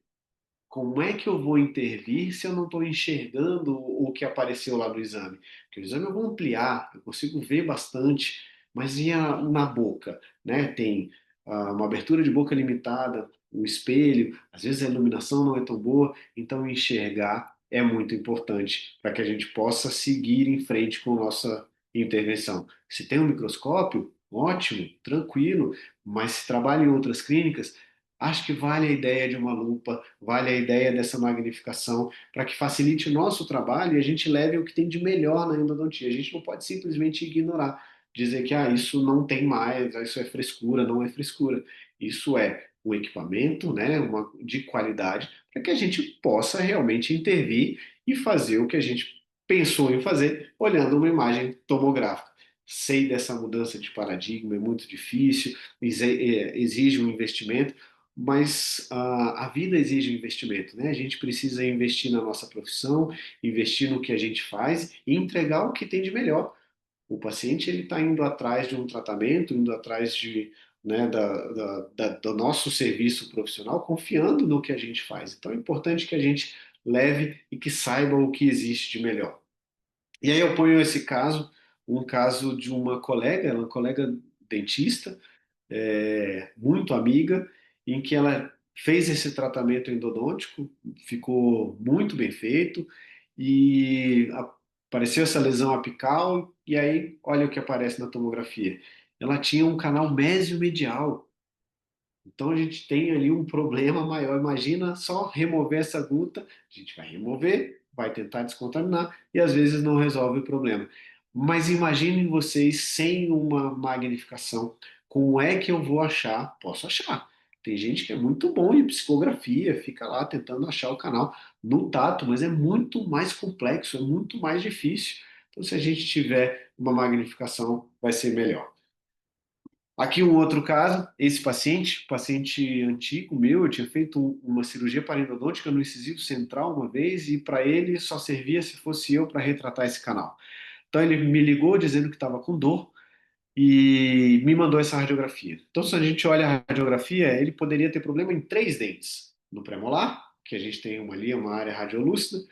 como é que eu vou intervir se eu não estou enxergando o que apareceu lá no exame? Porque o exame eu vou ampliar, eu consigo ver bastante, mas e na boca? Né? Tem uma abertura de boca limitada, um espelho, às vezes a iluminação não é tão boa, então enxergar é muito importante para que a gente possa seguir em frente com nossa intervenção. Se tem um microscópio, ótimo, tranquilo, mas se trabalha em outras clínicas, acho que vale a ideia de uma lupa, vale a ideia dessa magnificação, para que facilite o nosso trabalho e a gente leve o que tem de melhor na endodontia. A gente não pode simplesmente ignorar, dizer que isso não tem mais, isso é frescura, não é frescura. Isso é um equipamento, né, de qualidade, para que a gente possa realmente intervir e fazer o que a gente pensou em fazer, olhando uma imagem tomográfica. Sei dessa mudança de paradigma, é muito difícil, exige um investimento, mas a vida exige investimento, né? A gente precisa investir na nossa profissão, investir no que a gente faz e entregar o que tem de melhor. O paciente ele está indo atrás de um tratamento, indo atrás de né, do nosso serviço profissional, confiando no que a gente faz. Então é importante que a gente leve e que saiba o que existe de melhor. E aí eu ponho esse caso, um caso de uma colega, ela é uma colega dentista, muito amiga, em que ela fez esse tratamento endodôntico, ficou muito bem feito, e apareceu essa lesão apical, e aí olha o que aparece na tomografia. Ela tinha um canal mesiomedial, então a gente tem ali um problema maior. Imagina só remover essa guta, a gente vai remover, vai tentar descontaminar e às vezes não resolve o problema. Mas imaginem vocês sem uma magnificação, como é que eu vou achar? Posso achar. Tem gente que é muito bom em psicografia, fica lá tentando achar o canal no tato, mas é muito mais complexo, é muito mais difícil. Então, se a gente tiver uma magnificação, vai ser melhor. Aqui um outro caso, esse paciente antigo meu, eu tinha feito uma cirurgia parendodôntica no incisivo central uma vez e para ele só servia se fosse eu para retratar esse canal. Então ele me ligou dizendo que estava com dor e me mandou essa radiografia. Então se a gente olha a radiografia, ele poderia ter problema em três dentes. No premolar, que a gente tem uma ali, uma área radiolúcida,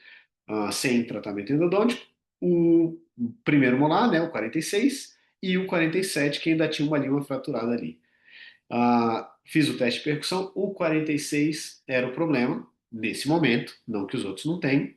sem tratamento endodôntico, o primeiro molar, né, o 46, e o 47, que ainda tinha uma língua fraturada ali. Fiz o teste de percussão, o 46 era o problema, nesse momento, não que os outros não tenham,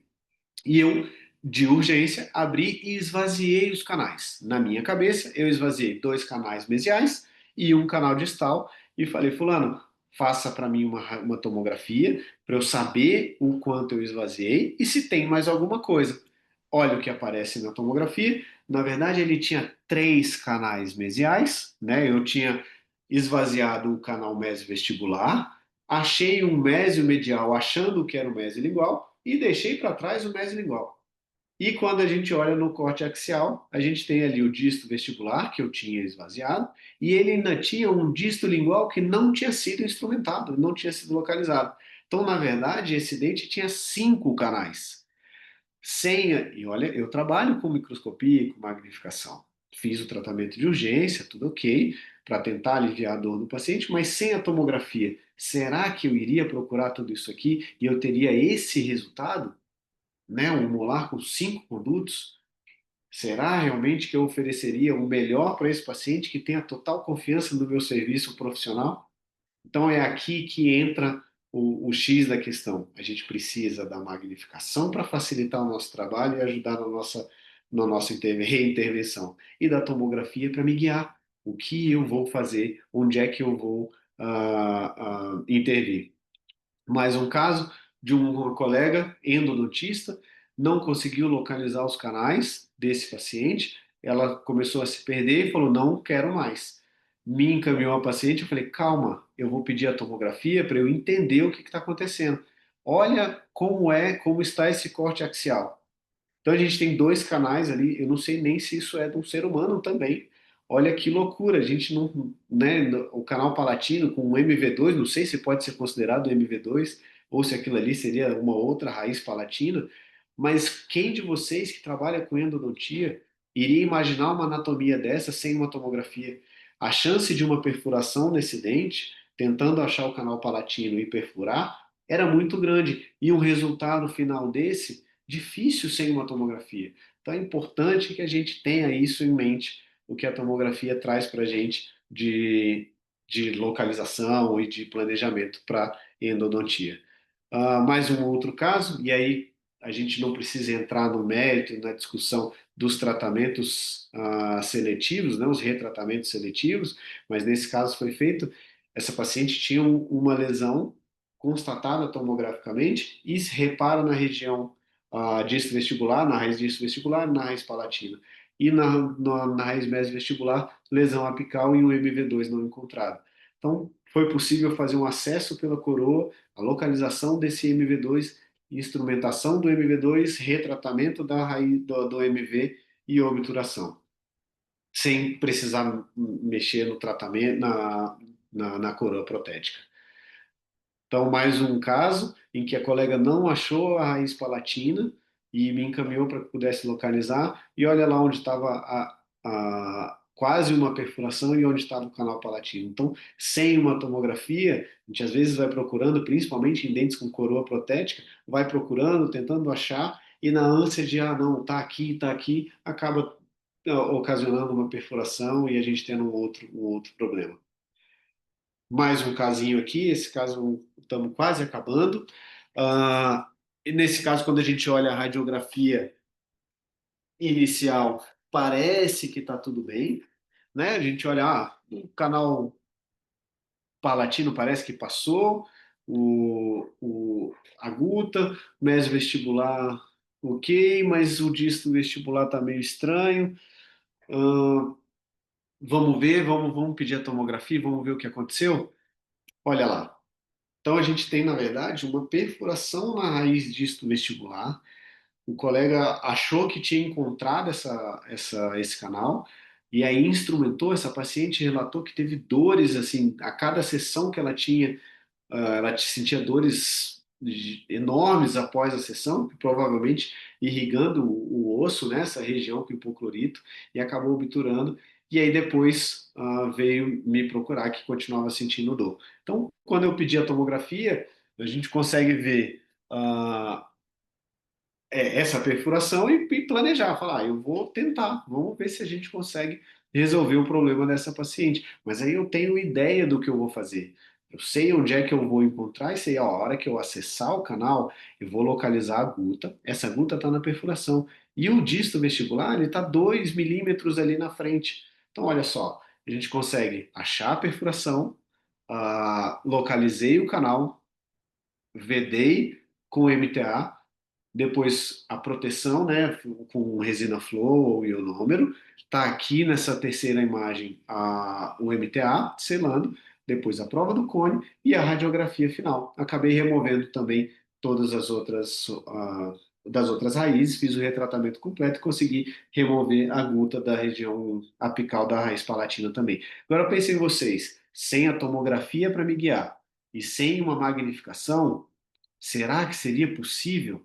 e eu, de urgência, abri e esvaziei os canais. Na minha cabeça, eu esvaziei dois canais mesiais e um canal distal e falei, fulano, faça para mim uma tomografia para eu saber o quanto eu esvaziei e se tem mais alguma coisa. Olha o que aparece na tomografia. Na verdade, ele tinha três canais mesiais, né? Eu tinha esvaziado o canal mesovestibular, achei um mésio medial achando que era o mésio lingual e deixei para trás o mesolingual. E quando a gente olha no corte axial, a gente tem ali o disto vestibular, que eu tinha esvaziado, e ele ainda tinha um disto lingual que não tinha sido instrumentado, não tinha sido localizado. Então, na verdade, esse dente tinha cinco canais. Sem, e olha, eu trabalho com microscopia e com magnificação. Fiz o tratamento de urgência, tudo ok, para tentar aliviar a dor do paciente, mas sem a tomografia. Será que eu iria procurar tudo isso aqui e eu teria esse resultado? Né, um molar com cinco condutos? Será realmente que eu ofereceria o melhor para esse paciente que tenha total confiança no meu serviço profissional? Então é aqui que entra o X da questão. A gente precisa da magnificação para facilitar o nosso trabalho e ajudar na nossa reintervenção. E da tomografia para me guiar. O que eu vou fazer, onde é que eu vou intervir. Mais um caso de uma colega endodontista, não conseguiu localizar os canais desse paciente, ela começou a se perder e falou: não quero mais. Me encaminhou a paciente, eu falei: calma, eu vou pedir a tomografia para eu entender o que está acontecendo. Olha como está esse corte axial. Então a gente tem dois canais ali, eu não sei nem se isso é de um ser humano também. Olha que loucura, a gente não, né, o canal palatino com o MV2, não sei se pode ser considerado MV2 ou se aquilo ali seria uma outra raiz palatina, mas quem de vocês que trabalha com endodontia iria imaginar uma anatomia dessa sem uma tomografia? A chance de uma perfuração nesse dente, tentando achar o canal palatino e perfurar, era muito grande. E um resultado final desse difícil sem uma tomografia. Então é importante que a gente tenha isso em mente, o que a tomografia traz para a gente de localização e de planejamento para endodontia. Mais um outro caso, e aí a gente não precisa entrar no mérito, na discussão dos tratamentos seletivos, né, os retratamentos seletivos, mas nesse caso foi feito, essa paciente tinha uma lesão constatada tomograficamente e se repara na região disto vestibular, na raiz disto vestibular, na raiz palatina. E na raiz mesovestibular, lesão apical e um MV2 não encontrado. Então, foi possível fazer um acesso pela coroa, a localização desse MV2, instrumentação do MV2, retratamento da raiz do MV e obturação, sem precisar mexer no tratamento, na coroa protética. Então, mais um caso em que a colega não achou a raiz palatina e me encaminhou para que pudesse localizar. E olha lá onde estava quase uma perfuração e onde estava o canal palatino. Então, sem uma tomografia, a gente às vezes vai procurando, principalmente em dentes com coroa protética, vai procurando, tentando achar, e na ânsia de, ah, não, tá aqui, acaba ocasionando uma perfuração e a gente tendo um outro problema. Mais um casinho aqui, esse caso estamos quase acabando. E nesse caso, quando a gente olha a radiografia inicial, parece que está tudo bem, né? A gente olha, o canal palatino parece que passou, a guta, mesovestibular, ok, mas o disto vestibular está meio estranho. Ah, vamos pedir a tomografia, vamos ver o que aconteceu. Olha lá. Então a gente tem, na verdade, uma perfuração na raiz disto vestibular. O colega achou que tinha encontrado esse canal e aí instrumentou essa paciente, relatou que teve dores assim a cada sessão que ela tinha. Ela sentia dores enormes após a sessão, provavelmente irrigando o osso nessa região com hipoclorito e acabou obturando. E aí depois veio me procurar que continuava sentindo dor. Então, quando eu pedi a tomografia, a gente consegue ver uh, essa perfuração e planejar, falar, eu vou tentar, vamos ver se a gente consegue resolver o problema dessa paciente. Mas aí eu tenho ideia do que eu vou fazer. Eu sei onde é que eu vou encontrar e sei a hora que eu acessar o canal, eu vou localizar a guta. Essa guta está na perfuração. E o disto vestibular, ele está 2 milímetros ali na frente. Então, olha só, a gente consegue achar a perfuração, localizei o canal, vedei com MTA, depois a proteção, né, com resina flow ou ionômero, está aqui nessa terceira imagem o MTA selando, depois a prova do cone e a radiografia final. Acabei removendo também todas as outras das outras raízes, fiz o retratamento completo e consegui remover a guta da região apical da raiz palatina também. Agora pensem em vocês, sem a tomografia para me guiar e sem uma magnificação, será que seria possível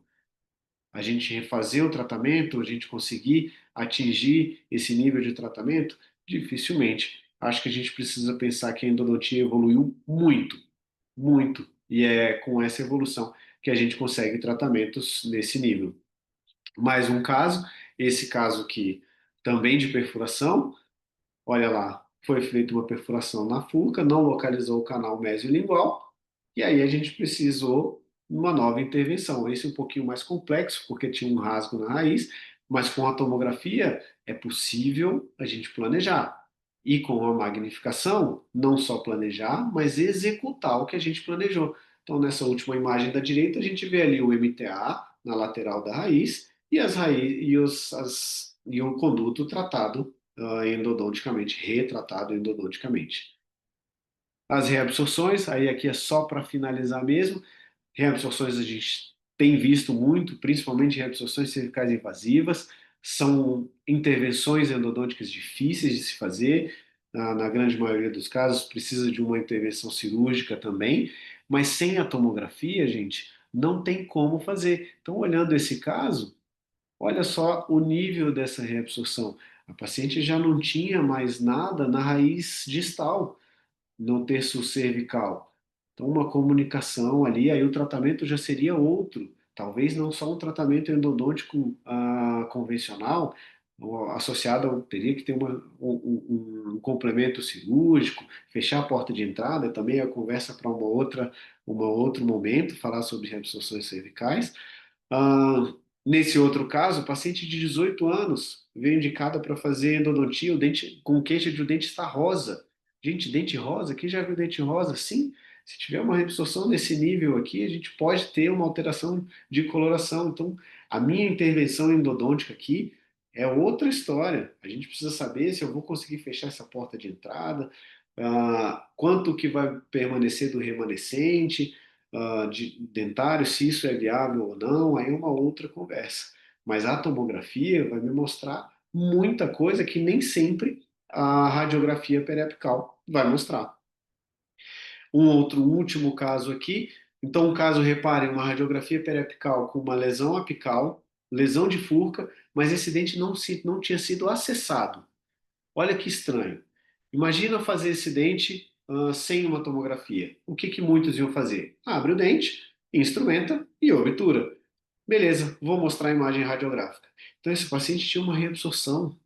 a gente refazer o tratamento, a gente conseguir atingir esse nível de tratamento? Dificilmente. Acho que a gente precisa pensar que a endodontia evoluiu muito, muito, e é com essa evolução que a gente consegue tratamentos nesse nível. Mais um caso, esse caso aqui também de perfuração, olha lá, foi feita uma perfuração na furca, não localizou o canal mesiolingual, e aí a gente precisou uma nova intervenção. Esse é um pouquinho mais complexo, porque tinha um rasgo na raiz, mas com a tomografia é possível a gente planejar. E com a magnificação, não só planejar, mas executar o que a gente planejou. Então, nessa última imagem da direita, a gente vê ali o MTA na lateral da raiz e, e o conduto tratado endodonticamente, retratado endodonticamente. As reabsorções, aí aqui é só para finalizar mesmo. Reabsorções a gente tem visto muito, principalmente reabsorções cervicais invasivas, são intervenções endodônticas difíceis de se fazer, na grande maioria dos casos precisa de uma intervenção cirúrgica também, mas sem a tomografia, gente, não tem como fazer. Então, olhando esse caso, olha só o nível dessa reabsorção. A paciente já não tinha mais nada na raiz distal, no terço cervical. Então, uma comunicação ali, aí o tratamento já seria outro. Talvez não só um tratamento endodôntico convencional, associado, teria que ter um complemento cirúrgico, fechar a porta de entrada, também a conversa para uma outro momento, falar sobre reabsorções cervicais. Nesse outro caso, paciente de 18 anos veio indicada para fazer endodontia, o dente, com queixa de o dente estar rosa. Gente, dente rosa, quem já viu dente rosa? Sim, se tiver uma reabsorção nesse nível aqui, a gente pode ter uma alteração de coloração. Então, a minha intervenção endodôntica aqui é outra história. A gente precisa saber se eu vou conseguir fechar essa porta de entrada, quanto que vai permanecer do remanescente, de dentário, se isso é viável ou não, aí é uma outra conversa. Mas a tomografia vai me mostrar muita coisa que nem sempre a radiografia periapical vai mostrar. Um outro último caso aqui, então um caso, reparem, uma radiografia periapical com uma lesão apical, lesão de furca, mas esse dente não tinha sido acessado. Olha que estranho. Imagina fazer esse dente sem uma tomografia. O que que muitos iam fazer? Abre o dente, instrumenta e obtura. Beleza, vou mostrar a imagem radiográfica. Então esse paciente tinha uma reabsorção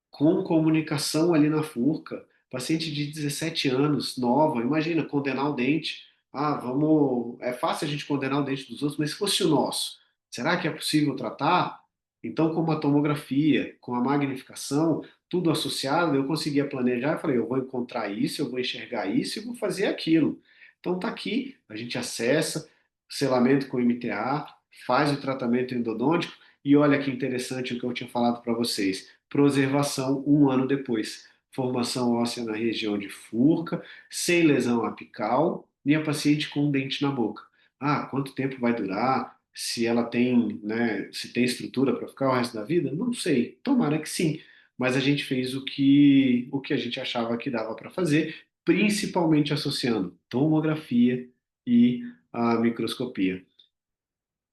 com comunicação ali na furca. Paciente de 17 anos, nova, imagina, condenar o dente. Ah, vamos. É fácil a gente condenar o dente dos outros, mas se fosse o nosso, será que é possível tratar? Então, com a tomografia, com a magnificação, tudo associado, eu conseguia planejar. Eu falei, eu vou encontrar isso, eu vou enxergar isso e vou fazer aquilo. Então, tá aqui, a gente acessa, selamento com MTA, faz o tratamento endodôntico e olha que interessante o que eu tinha falado para vocês. Preservação um ano depois. Formação óssea na região de furca, sem lesão apical, e a paciente com um dente na boca. Ah, quanto tempo vai durar? Se ela tem, né, se tem estrutura para ficar o resto da vida? Não sei. Tomara que sim. Mas a gente fez o que a gente achava que dava para fazer, principalmente associando tomografia e a microscopia.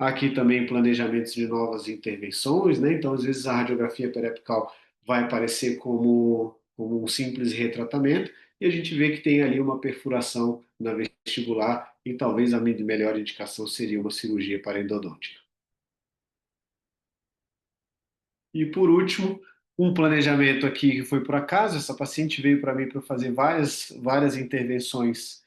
Aqui também planejamentos de novas intervenções, né? Então, às vezes, a radiografia periapical vai aparecer como um simples retratamento, e a gente vê que tem ali uma perfuração na vestibular, e talvez a melhor indicação seria uma cirurgia paraendodôntica. E por último, um planejamento aqui que foi por acaso, essa paciente veio para mim para fazer várias intervenções,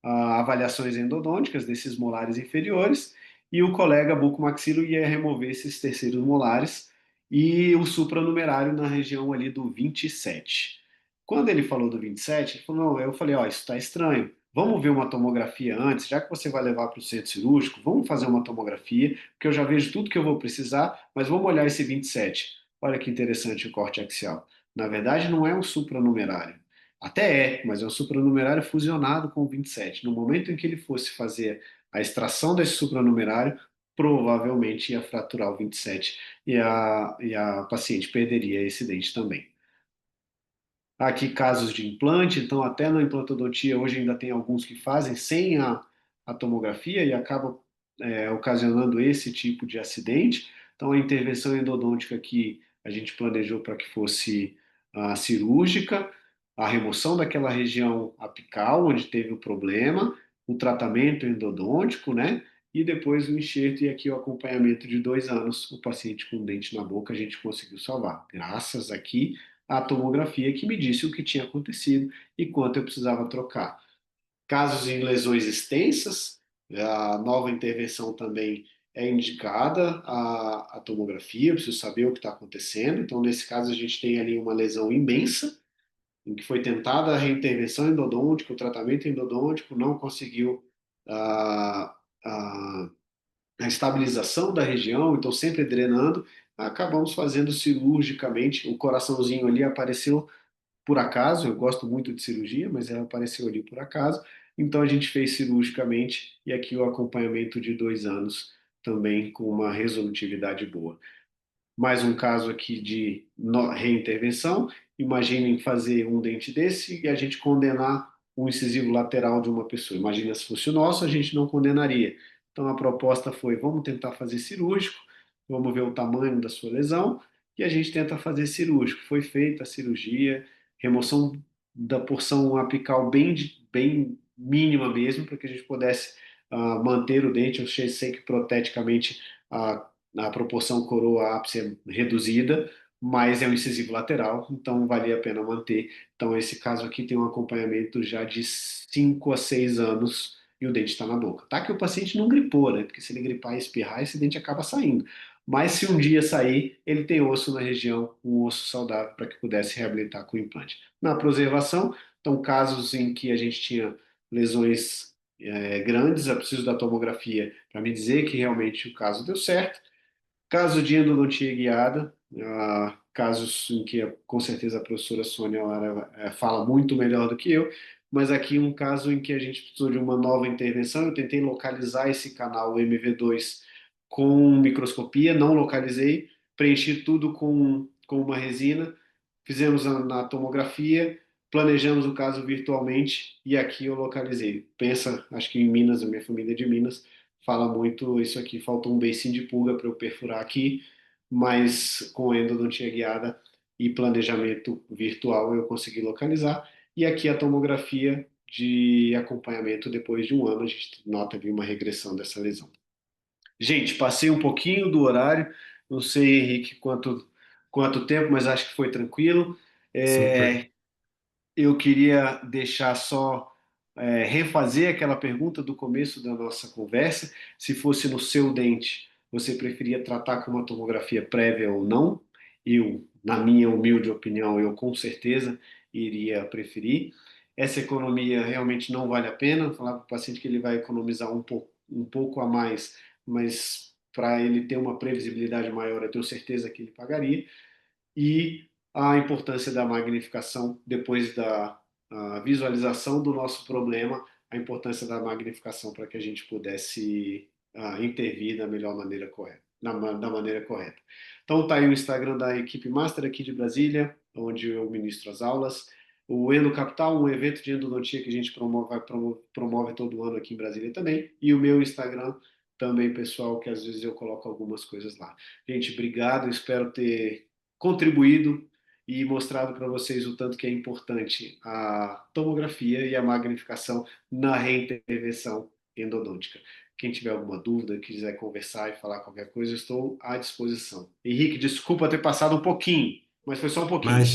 avaliações endodônticas desses molares inferiores, e o colega bucomaxilo ia remover esses terceiros molares e o supranumerário na região ali do 27. Quando ele falou do 27, ele falou, não, eu falei, ó, isso está estranho. Vamos ver uma tomografia antes, já que você vai levar para o centro cirúrgico, vamos fazer uma tomografia, porque eu já vejo tudo que eu vou precisar, mas vamos olhar esse 27. Olha que interessante o corte axial. Na verdade, não é um supranumerário. Até é, mas é um supranumerário fusionado com o 27. No momento em que ele fosse fazer a extração desse supranumerário, provavelmente ia fraturar o 27 e a paciente perderia esse dente também. Aqui casos de implante, então até na implantodontia hoje ainda tem alguns que fazem sem a tomografia e acabam ocasionando esse tipo de acidente. Então a intervenção endodôntica que a gente planejou para que fosse cirúrgica, a remoção daquela região apical onde teve o problema, o tratamento endodôntico, né? E depois o enxerto e aqui o acompanhamento de 2 anos, o paciente com dente na boca a gente conseguiu salvar, graças aqui a tomografia que me disse o que tinha acontecido e quanto eu precisava trocar. Casos em lesões extensas, a nova intervenção também é indicada a tomografia, eu preciso saber o que está acontecendo. Então, nesse caso, a gente tem ali uma lesão imensa, em que foi tentada a reintervenção endodôntica, o tratamento endodôntico não conseguiu a, a, a estabilização da região, então sempre drenando. Acabamos fazendo cirurgicamente, o coraçãozinho ali apareceu por acaso, eu gosto muito de cirurgia, mas ela apareceu ali por acaso. Então a gente fez cirurgicamente e aqui o acompanhamento de 2 anos também com uma resolutividade boa. Mais um caso aqui de reintervenção. Imaginem fazer um dente desse e a gente condenar o incisivo lateral de uma pessoa. Imagina se fosse o nosso, a gente não condenaria. Então a proposta foi: vamos tentar fazer cirúrgico, vamos ver o tamanho da sua lesão e a gente tenta fazer cirúrgico. Foi feita a cirurgia, remoção da porção apical bem mínima mesmo, para que a gente pudesse manter o dente. Eu sei que proteticamente a proporção coroa-ápice é reduzida, mas é um incisivo lateral, então valia a pena manter. Então, esse caso aqui tem um acompanhamento já de 5 a 6 anos e o dente está na boca. Tá que o paciente não gripou, né? Porque se ele gripar e espirrar, esse dente acaba saindo. Mas se um dia sair, ele tem osso na região, um osso saudável para que pudesse reabilitar com o implante. Na preservação, então, casos em que a gente tinha lesões grandes, eu preciso da tomografia para me dizer que realmente o caso deu certo. Caso de endodontia guiada, casos em que com certeza a professora Sônia Lara fala muito melhor do que eu, mas aqui um caso em que a gente precisou de uma nova intervenção, eu tentei localizar esse canal MV2 com microscopia, não localizei, preenchi tudo com uma resina, fizemos na tomografia, planejamos o caso virtualmente e aqui eu localizei. Pensa, acho que em Minas, a minha família é de Minas, fala muito isso aqui, faltou um beicinho de pulga para eu perfurar aqui, mas com endodontia guiada e planejamento virtual eu consegui localizar. E aqui a tomografia de acompanhamento depois de um ano, a gente nota ali uma regressão dessa lesão. Gente, passei um pouquinho do horário, não sei, Henrique, quanto tempo, mas acho que foi tranquilo. Super. É, eu queria deixar só, refazer aquela pergunta do começo da nossa conversa. Se fosse no seu dente, você preferia tratar com uma tomografia prévia ou não? Eu, na minha humilde opinião, eu com certeza iria preferir. Essa economia realmente não vale a pena. Falar para o paciente que ele vai economizar um pouco a mais, mas para ele ter uma previsibilidade maior, eu tenho certeza que ele pagaria e a importância da magnificação depois da visualização do nosso problema, a importância da magnificação para que a gente pudesse intervir da melhor maneira correta, da maneira correta. Então tá aí o Instagram da equipe Master aqui de Brasília, onde eu ministro as aulas. O Endo Capital, um evento de endodontia que a gente promove todo ano aqui em Brasília também. E o meu Instagram também, pessoal, que às vezes eu coloco algumas coisas lá. Gente, obrigado, espero ter contribuído e mostrado para vocês o tanto que é importante a tomografia e a magnificação na reintervenção endodôntica. Quem tiver alguma dúvida, quiser conversar e falar qualquer coisa, estou à disposição. Henrique, desculpa ter passado um pouquinho, mas foi só um pouquinho.